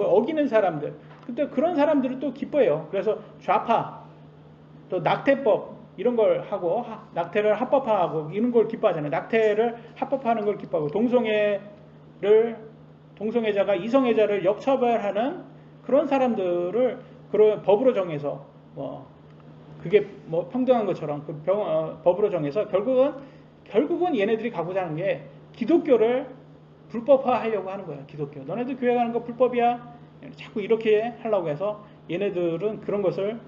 어기는 사람들. 근데 그런 사람들은 또 기뻐해요. 그래서 좌파, 또 낙태법 이런 걸 하고 낙태를 합법화하고 이런 걸 기뻐하잖아요. 낙태를 합법화하는 걸 기뻐하고 동성애자가 이성애자를 역차별하는 그런 사람들을 그런 법으로 정해서 그게 평등한 것처럼 법으로 정해서 결국은 얘네들이 가고자 하는 게 기독교를 불법화하려고 하는 거예요. 기독교. 너네들 교회 가는 거 불법이야. 자꾸 이렇게 하려고 해서 얘네들은 그런 것을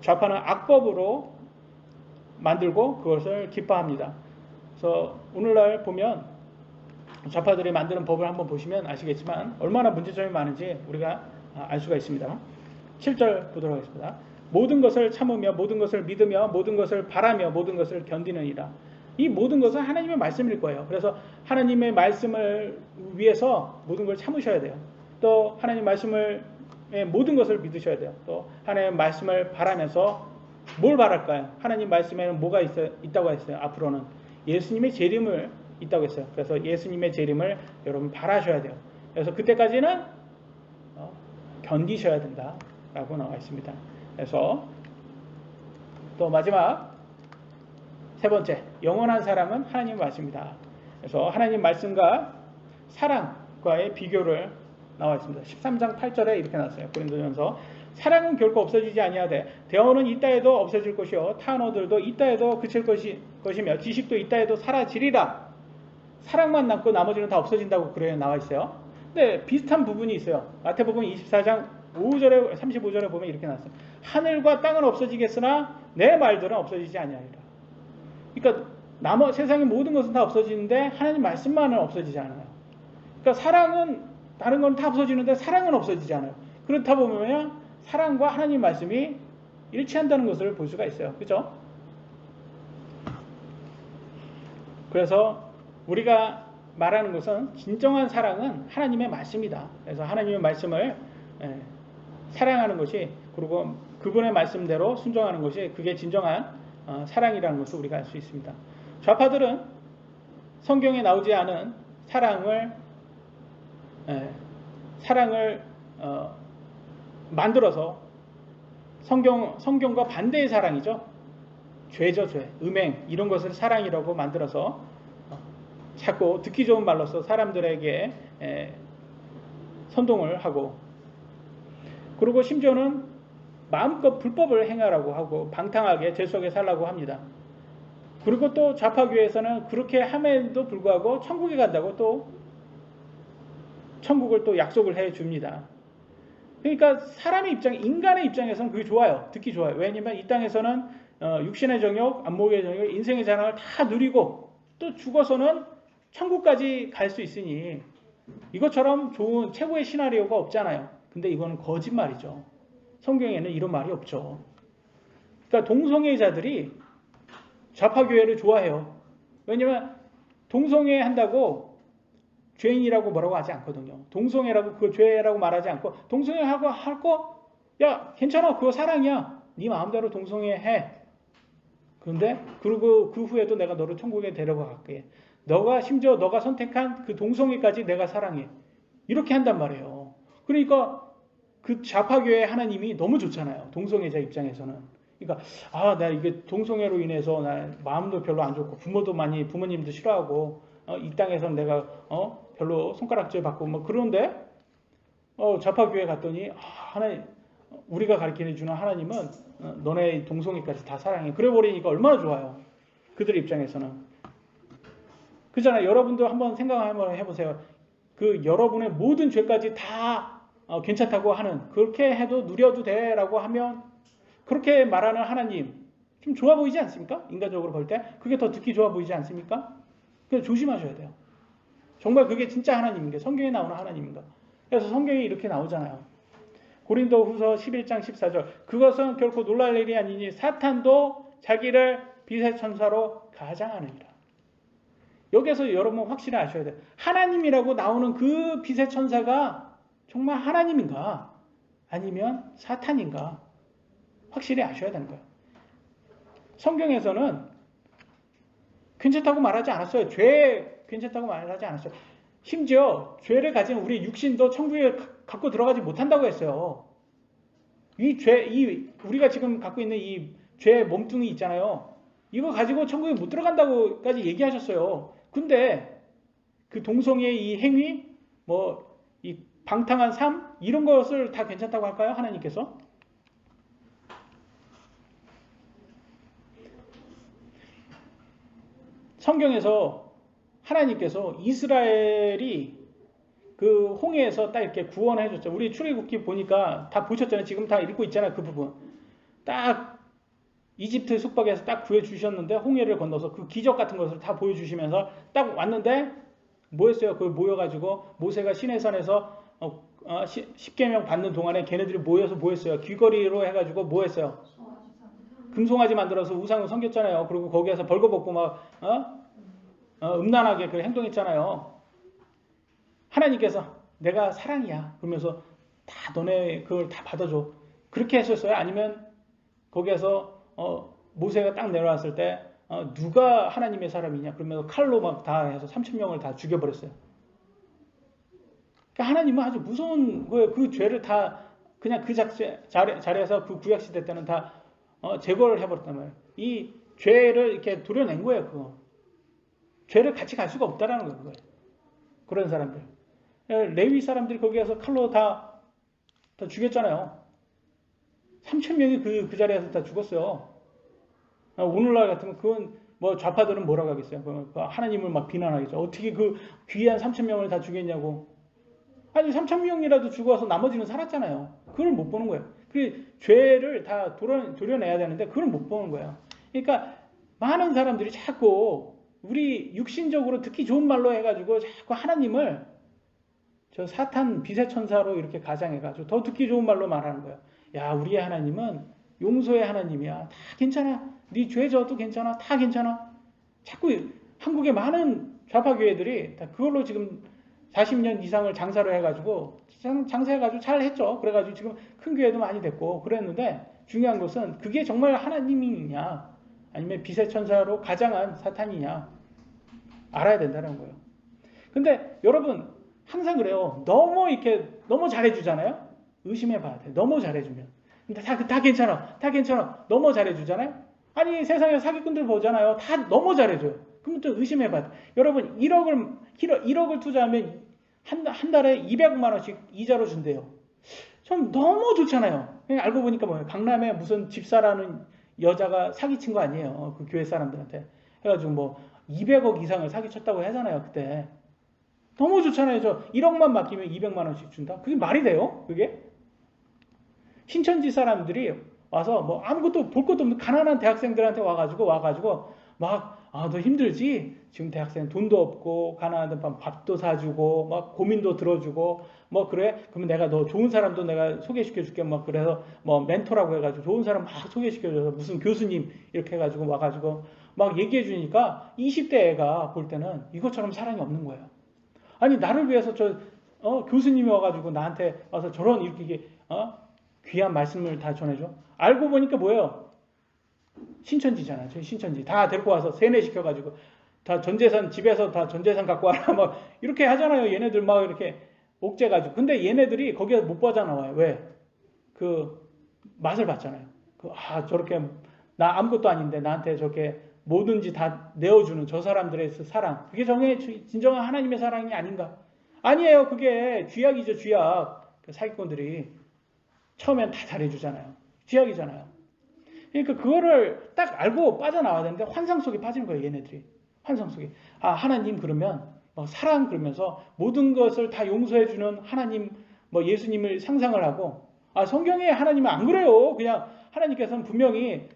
좌파는 악법으로 만들고 그것을 기뻐합니다. 그래서 오늘날 보면 좌파들이 만드는 법을 한번 보시면 아시겠지만 얼마나 문제점이 많은지 우리가 알 수가 있습니다. 7절 보도록 하겠습니다. 모든 것을 참으며 모든 것을 믿으며 모든 것을 바라며 모든 것을 견디느니라. 이 모든 것은 하나님의 말씀일 거예요. 그래서 하나님의 말씀을 위해서 모든 걸 참으셔야 돼요. 또 하나님 말씀을 모든 것을 믿으셔야 돼요. 또 하나님의 말씀을 바라면서 뭘 바랄까요? 하나님 말씀에는 뭐가 있다고 했어요? 앞으로는 예수님의 재림을 있다고 했어요. 그래서 예수님의 재림을 여러분 바라셔야 돼요. 그래서 그때까지는 견디셔야 된다라고 나와 있습니다. 그래서 또 마지막 세 번째, 영원한 사랑은 하나님 말씀입니다. 그래서 하나님 말씀과 사랑과의 비교를 나와 있습니다. 13장 8절에 이렇게 나왔어요. 고린도전서 사랑은 결코 없어지지 아니하되 대언은 이따에도 없어질 것이요 탄어들도 이따에도 그칠 것이며 지식도 이따에도 사라지리라. 사랑만 남고 나머지는 다 없어진다고 그래 나와 있어요. 근데 비슷한 부분이 있어요. 마태복음 24장 35절에 보면 이렇게 나왔어요. 하늘과 땅은 없어지겠으나 내 말들은 없어지지 아니하리라. 그러니까 세상의 모든 것은 다 없어지는데 하나님 말씀만은 없어지지 않아요. 그러니까 사랑은 다른 건 다 없어지는데 사랑은 없어지지 않아요. 그렇다 보면 사랑과 하나님 말씀이 일치한다는 것을 볼 수가 있어요. 그렇죠? 그래서 우리가 말하는 것은 진정한 사랑은 하나님의 말씀이다. 그래서 하나님의 말씀을 사랑하는 것이 그리고 그분의 말씀대로 순종하는 것이 그게 진정한 사랑이라는 것을 우리가 알 수 있습니다. 좌파들은 성경에 나오지 않은 사랑을 만들어서 성경과 반대의 사랑이죠. 죄죠, 죄. 음행 이런 것을 사랑이라고 만들어서 자꾸 듣기 좋은 말로서 사람들에게 선동을 하고 그리고 심지어는 마음껏 불법을 행하라고 하고 방탕하게 죄 속에 살라고 합니다. 그리고 또 좌파교회에서는 그렇게 함에도 불구하고 천국에 간다고 또 천국을 또 약속을 해 줍니다. 그러니까 사람의 입장, 인간의 입장에서는 그게 좋아요. 듣기 좋아요. 왜냐면 이 땅에서는 육신의 정욕, 안목의 정욕, 인생의 자랑을 다 누리고 또 죽어서는 천국까지 갈 수 있으니 이것처럼 좋은 최고의 시나리오가 없잖아요. 근데 이거는 거짓말이죠. 성경에는 이런 말이 없죠. 그러니까 동성애자들이 좌파교회를 좋아해요. 왜냐면 동성애 한다고 죄인이라고 뭐라고 하지 않거든요. 동성애라고 그거 죄라고 말하지 않고 동성애하고 할 거 야 괜찮아 그거 사랑이야. 네 마음대로 동성애 해. 그런데 그리고 그 후에도 내가 너를 천국에 데려가 갈게. 너가 심지어 너가 선택한 그 동성애까지 내가 사랑해. 이렇게 한단 말이에요. 그러니까 그 좌파교회 하나님이 너무 좋잖아요. 동성애자 입장에서는. 그러니까 나 이게 동성애로 인해서 나 마음도 별로 안 좋고 부모님도 싫어하고 이 땅에서는 내가 별로 손가락질 받고 뭐 그런데 좌파교회 갔더니 하나님 우리가 가르쳐 주는 하나님은 너네 동성애까지 다 사랑해. 그래 버리니까 얼마나 좋아요. 그들 입장에서는. 그잖아요. 여러분도 한번 생각 한번 해보세요. 그 여러분의 모든 죄까지 다 괜찮다고 하는 그렇게 해도 누려도 돼라고 하면 그렇게 말하는 하나님 좀 좋아 보이지 않습니까? 인간적으로 볼 때 그게 더 듣기 좋아 보이지 않습니까? 그래서 조심하셔야 돼요. 정말 그게 진짜 하나님인가? 성경에 나오는 하나님인가? 그래서 성경에 이렇게 나오잖아요. 고린도후서 11장 14절 그것은 결코 놀랄 일이 아니니 사탄도 자기를 빛의 천사로 가장하느니라. 여기서 여러분 확실히 아셔야 돼요. 하나님이라고 나오는 그 빛의 천사가 정말 하나님인가? 아니면 사탄인가? 확실히 아셔야 되는 거예요. 성경에서는 괜찮다고 말하지 않았어요. 죄 괜찮다고 말하지 않았어요. 심지어 죄를 가진 우리 육신도 천국에 갖고 들어가지 못한다고 했어요. 우리가 지금 갖고 있는 이 죄 몸뚱이 있잖아요. 이거 가지고 천국에 못 들어간다고까지 얘기하셨어요. 근데 그 동성애의 이 행위, 이 방탕한 삶, 이런 것을 다 괜찮다고 할까요? 하나님께서? 성경에서 하나님께서 이스라엘이 그 홍해에서 딱 이렇게 구원해 줬죠. 우리 출애굽기 보니까 다 보셨잖아요. 지금 다 읽고 있잖아요. 그 부분. 딱 이집트 숙박에서 딱 구해 주셨는데 홍해를 건너서 그 기적 같은 것을 다 보여주시면서 딱 왔는데 뭐 했어요? 그걸 모여가지고 모세가 시내산에서 십계명 받는 동안에 걔네들이 모여서 뭐 했어요? 귀걸이로 해가지고 뭐 했어요? 금송아지 만들어서 우상을 섬겼잖아요. 그리고 거기에서 벌거벗고 막 음란하게 그 행동했잖아요. 하나님께서 내가 사랑이야. 그러면서 다 너네 그걸 다 받아줘. 그렇게 했었어요? 아니면 거기에서 모세가 딱 내려왔을 때 누가 하나님의 사람이냐? 그러면서 칼로 막 다 해서 3,000명을 다 죽여버렸어요. 그러니까 하나님은 아주 무서운 거예요. 그 죄를 다 그냥 그 자리에서 그 구약시대 때는 다 제거를 해버렸단 말이에요. 이 죄를 이렇게 도려낸 거예요. 그거. 죄를 같이 갈 수가 없다라는 거예요. 그런 사람들. 레위 사람들이 거기에서 칼로 다 죽였잖아요. 3,000명이 그 자리에서 다 죽었어요. 오늘날 같으면 그건 뭐 좌파들은 뭐라고 하겠어요. 하나님을 막 비난하겠죠. 어떻게 그 귀한 3,000명을 다 죽였냐고. 아니 3,000명이라도 죽어서 나머지는 살았잖아요. 그걸 못 보는 거예요. 그 죄를 다 도려내야 되는데 그걸 못 보는 거예요. 그러니까 많은 사람들이 자꾸 우리 육신적으로 듣기 좋은 말로 해가지고 자꾸 하나님을 저 사탄 빛의 천사로 이렇게 가장해가지고 더 듣기 좋은 말로 말하는 거예요. 야 우리의 하나님은 용서의 하나님이야. 다 괜찮아. 네 죄 져도 괜찮아. 다 괜찮아. 자꾸 한국의 많은 좌파교회들이 다 그걸로 지금 40년 이상을 장사를 해가지고 장사해가지고 잘 했죠. 그래가지고 지금 큰 교회도 많이 됐고 그랬는데 중요한 것은 그게 정말 하나님이냐 아니면 빛의 천사로 가장한 사탄이냐 알아야 된다는 거예요. 근데 여러분 항상 그래요. 너무 잘해주잖아요. 의심해봐야 돼. 너무 잘해주면. 근데 다 괜찮아. 다 괜찮아. 너무 잘해주잖아요. 아니 세상에 사기꾼들 보잖아요. 다 너무 잘해줘요. 그럼 또 의심해봐야 돼. 여러분 1억을 투자하면 한 달에 200만 원씩 이자로 준대요. 좀 너무 좋잖아요. 그냥 알고 보니까 뭐예요. 강남에 무슨 집사라는 여자가 사기친 거 아니에요. 그 교회 사람들한테. 해가지고 뭐 200억 이상을 사기쳤다고 하잖아요. 그때. 너무 좋잖아요. 저 1억만 맡기면 200만 원씩 준다. 그게 말이 돼요? 그게? 신천지 사람들이 와서 뭐 아무것도 볼 것도 없는 가난한 대학생들한테 와가지고 막 너 힘들지? 지금 대학생 돈도 없고 가난한데 밥도 사주고 막 고민도 들어주고 뭐 그래? 그러면 내가 너 좋은 사람도 내가 소개시켜줄게. 막 그래서 뭐 멘토라고 해가지고 좋은 사람 막 소개시켜줘서 무슨 교수님 이렇게 해가지고 와가지고 막 얘기해주니까 20대 애가 볼 때는 이것처럼 사랑이 없는 거예요. 아니 나를 위해서 교수님이 와가지고 나한테 와서 저런 이렇게 귀한 말씀을 다 전해줘. 알고 보니까 뭐예요? 신천지잖아. 저희 신천지 다 데리고 와서 세뇌시켜가지고 다 전재산 집에서 다 전재산 갖고 와라 막 이렇게 하잖아요. 얘네들 막 이렇게 옥죄가지고. 근데 얘네들이 거기에 못 빠져나와요. 왜? 그 맛을 봤잖아요. 저렇게 나 아무것도 아닌데 나한테 저렇게 뭐든지 다 내어주는 저 사람들의 사랑. 그게 진정한 하나님의 사랑이 아닌가? 아니에요. 그게 쥐약이죠. 쥐약. 그 사기꾼들이 처음엔 다 잘해주잖아요. 쥐약이잖아요. 그러니까 그거를 딱 알고 빠져나와야 되는데 환상 속에 빠지는 거예요. 얘네들이. 환상 속에. 하나님 그러면 사랑 그러면서 모든 것을 다 용서해주는 하나님 예수님을 상상을 하고 성경에 하나님은 안 그래요. 그냥 하나님께서는 분명히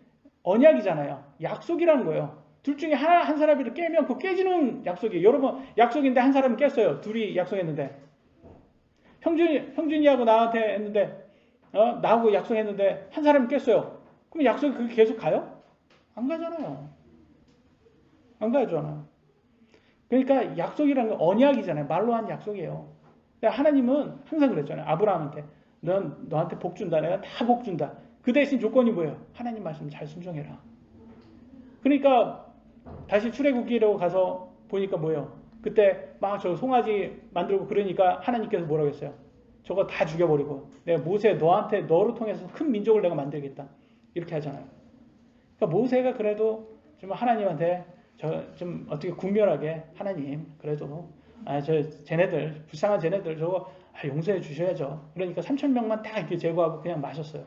언약이잖아요. 약속이라는 거예요. 둘 중에 한 사람이 깨면 그 깨지는 약속이에요. 여러분 약속인데 한 사람은 깼어요. 둘이 약속했는데 형준이하고 나한테 했는데 나하고 약속했는데 한 사람이 깼어요. 그럼 약속이 그게 계속 가요? 안 가잖아요. 안 가잖아요. 그러니까 약속이라는 건 언약이잖아요. 말로 한 약속이에요. 하나님은 항상 그랬잖아요. 아브라함한테 너한테 복 준다. 내가 다 복 준다. 그 대신 조건이 뭐예요? 하나님 말씀 잘 순종해라. 그러니까 다시 출애굽기로 가서 보니까 뭐예요? 그때 막 저 송아지 만들고 그러니까 하나님께서 뭐라고 했어요? 저거 다 죽여버리고 내가 너를 통해서 큰 민족을 내가 만들겠다. 이렇게 하잖아요. 그러니까 모세가 그래도 좀 하나님한테 좀 어떻게 군멸하게 하나님 그래도 쟤네들 불쌍한 쟤네들 저거 용서해 주셔야죠. 그러니까 3,000명만 딱 이렇게 제거하고 그냥 마셨어요.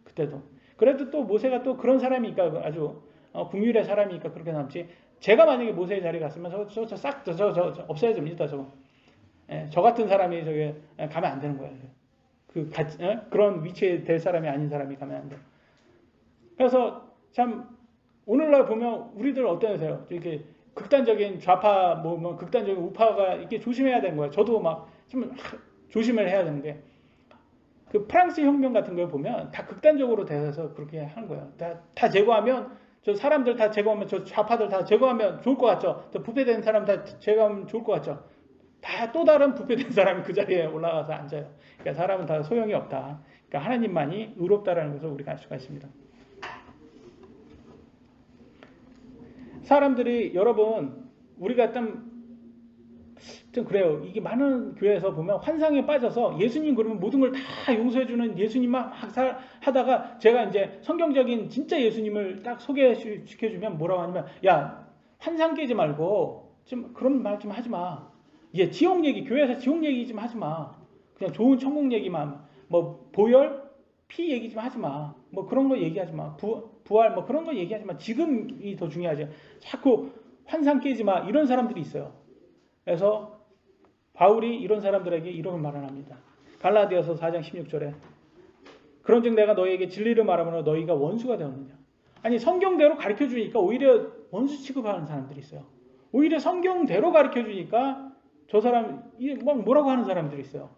그때도. 그래도 또 모세가 또 그런 사람이니까 아주 국률의 사람이니까 그렇게 남지. 제가 만약에 모세의 자리에 갔으면 저 없애야 됩니다. 저 같은 사람이 저게 가면 안 되는 거예요. 그런 위치에 될 사람이 아닌 사람이 가면 안 돼요. 그래서 참 오늘날 보면 우리들 어떠세요? 이렇게 극단적인 좌파 극단적인 우파가 이렇게 조심해야 되는 거예요. 저도 막 좀 조심을 해야 되는 게 그 프랑스 혁명 같은 걸 보면 다 극단적으로 돼서 그렇게 하는 거예요. 다 제거하면 저 사람들 다 제거하면 저 좌파들 다 제거하면 좋을 것 같죠. 저 부패된 사람 다 제거하면 좋을 것 같죠. 다 또 다른 부패된 사람이 그 자리에 올라가서 앉아요. 그러니까 사람은 다 소용이 없다. 그러니까 하나님만이 의롭다라는 것을 우리가 알 수가 있습니다. 사람들이 여러분 우리가 좀 그래요. 이게 많은 교회에서 보면 환상에 빠져서 예수님 그러면 모든 걸 다 용서해주는 예수님만 막 하다가 제가 이제 성경적인 진짜 예수님을 딱 소개시켜주면 뭐라고 하냐면 야 환상 깨지 말고 좀 그런 말 좀 하지 마. 지옥 얘기 교회에서 지옥 얘기 좀 하지 마. 그냥 좋은 천국 얘기만 보혈 피 얘기 좀 하지 마. 그런 거 얘기하지 마. 부활 그런 거 얘기하지 마. 지금이 더 중요하지. 자꾸 환상 깨지 마. 이런 사람들이 있어요. 그래서 바울이 이런 사람들에게 이런 말을 합니다. 갈라디아서 4장 16절에 그런즉 내가 너희에게 진리를 말하므로 너희가 원수가 되었느냐. 아니 성경대로 가르쳐주니까 오히려 원수 취급하는 사람들이 있어요. 오히려 성경대로 가르쳐주니까 저 사람 뭐라고 하는 사람들이 있어요.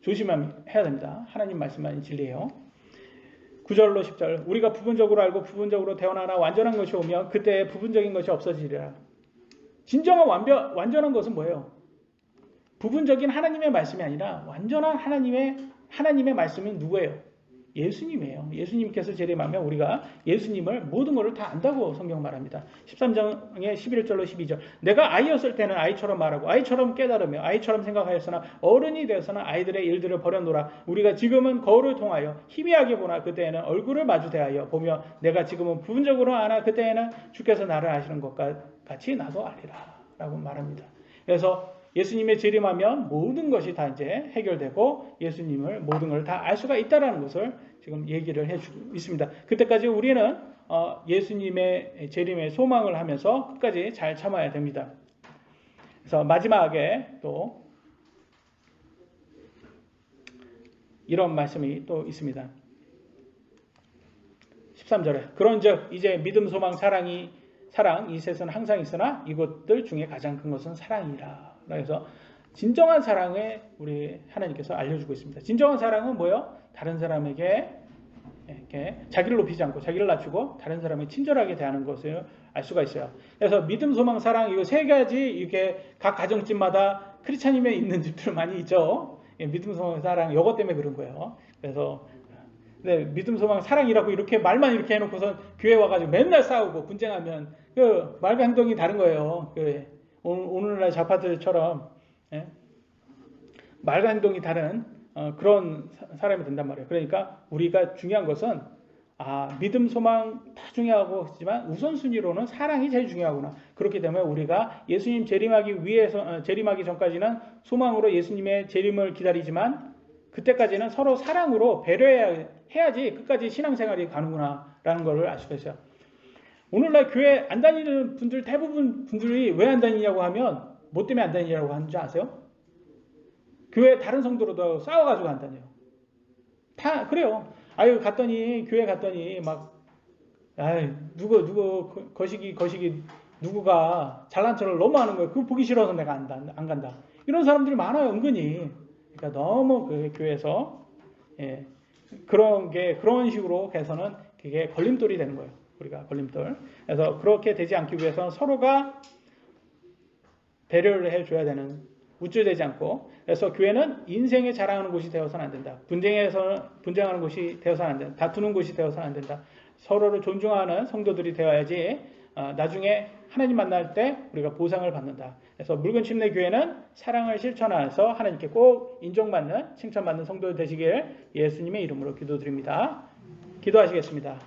조심해야 됩니다. 하나님 말씀만이 진리예요. 9절로 10절 우리가 부분적으로 알고 부분적으로 대언하나 완전한 것이 오면 그때 부분적인 것이 없어지리라. 진정한 완전한 것은 뭐예요? 부분적인 하나님의 말씀이 아니라 완전한 하나님의 말씀은 누구예요? 예수님이에요. 예수님께서 재림하면 우리가 예수님을 모든 것을 다 안다고 성경 말합니다. 13장의 11절로 12절 내가 아이였을 때는 아이처럼 말하고 아이처럼 깨달으며 아이처럼 생각하였으나 어른이 되어서는 아이들의 일들을 버려놓으라. 우리가 지금은 거울을 통하여 희미하게 보나 그때에는 얼굴을 마주 대하여 보며 내가 지금은 부분적으로 아나 그때에는 주께서 나를 아시는 것과 같이 나도 알리라 라고 말합니다. 그래서 예수님의 재림하면 모든 것이 다 이제 해결되고 예수님을 모든 걸 다 알 수가 있다라는 것을 지금 얘기를 해주고 있습니다. 그때까지 우리는 예수님의 재림에 소망을 하면서 끝까지 잘 참아야 됩니다. 그래서 마지막에 또 이런 말씀이 또 있습니다. 13절에 그런즉 이제 믿음, 소망, 사랑 이 셋은 항상 있으나 이것들 중에 가장 큰 것은 사랑이라. 그래서 진정한 사랑을 우리 하나님께서 알려주고 있습니다. 진정한 사랑은 뭐예요? 다른 사람에게 이렇게 자기를 높이지 않고 자기를 낮추고 다른 사람을 친절하게 대하는 것을 알 수가 있어요. 그래서 믿음, 소망, 사랑 이거 세 가지 이게 각 가정집마다 크리스찬임에 있는 집들 많이 있죠. 믿음, 소망, 사랑 이것 때문에 그런 거예요. 그래서 믿음, 소망, 사랑이라고 이렇게 말만 이렇게 해놓고선 교회 와가지고 맨날 싸우고 분쟁하면 그 말과 행동이 다른 거예요. 그 오늘날 좌파들처럼 말과 행동이 다른 그런 사람이 된단 말이에요. 그러니까 우리가 중요한 것은 믿음, 소망 다 중요하고 하지만 우선순위로는 사랑이 제일 중요하구나. 그렇기 때문에 우리가 예수님 재림하기 전까지는 소망으로 예수님의 재림을 기다리지만 그때까지는 서로 사랑으로 배려해야지 끝까지 신앙생활이 가는구나 라는 것을 알 수가 있어요. 오늘날 교회 안 다니는 분들 대부분 분들이 왜 안 다니냐고 하면 뭐 때문에 안 다니냐고 하는지 아세요? 교회 다른 성도로도 싸워가지고 안 다녀요. 다 그래요. 교회 갔더니 막 누구 거시기 누구가 잘난 척을 너무 하는 거예요. 그거 보기 싫어서 내가 안 간다. 이런 사람들이 많아요, 은근히. 그러니까 너무 그 교회에서 그런 식으로 해서는 그게 걸림돌이 되는 거예요. 우리가 걸림돌. 그래서 그렇게 되지 않기 위해서는 서로가 배려를 해줘야 되는, 우쭐대지 않고. 그래서 교회는 인생에 자랑하는 곳이 되어서는 안 된다. 분쟁하는 곳이 되어서는 안 된다. 다투는 곳이 되어서는 안 된다. 서로를 존중하는 성도들이 되어야지 나중에 하나님 만날 때 우리가 보상을 받는다. 그래서 묽은 침례 교회는 사랑을 실천해서 하나님께 꼭 인정받는, 칭찬받는 성도 되시길 예수님의 이름으로 기도드립니다. 기도하시겠습니다.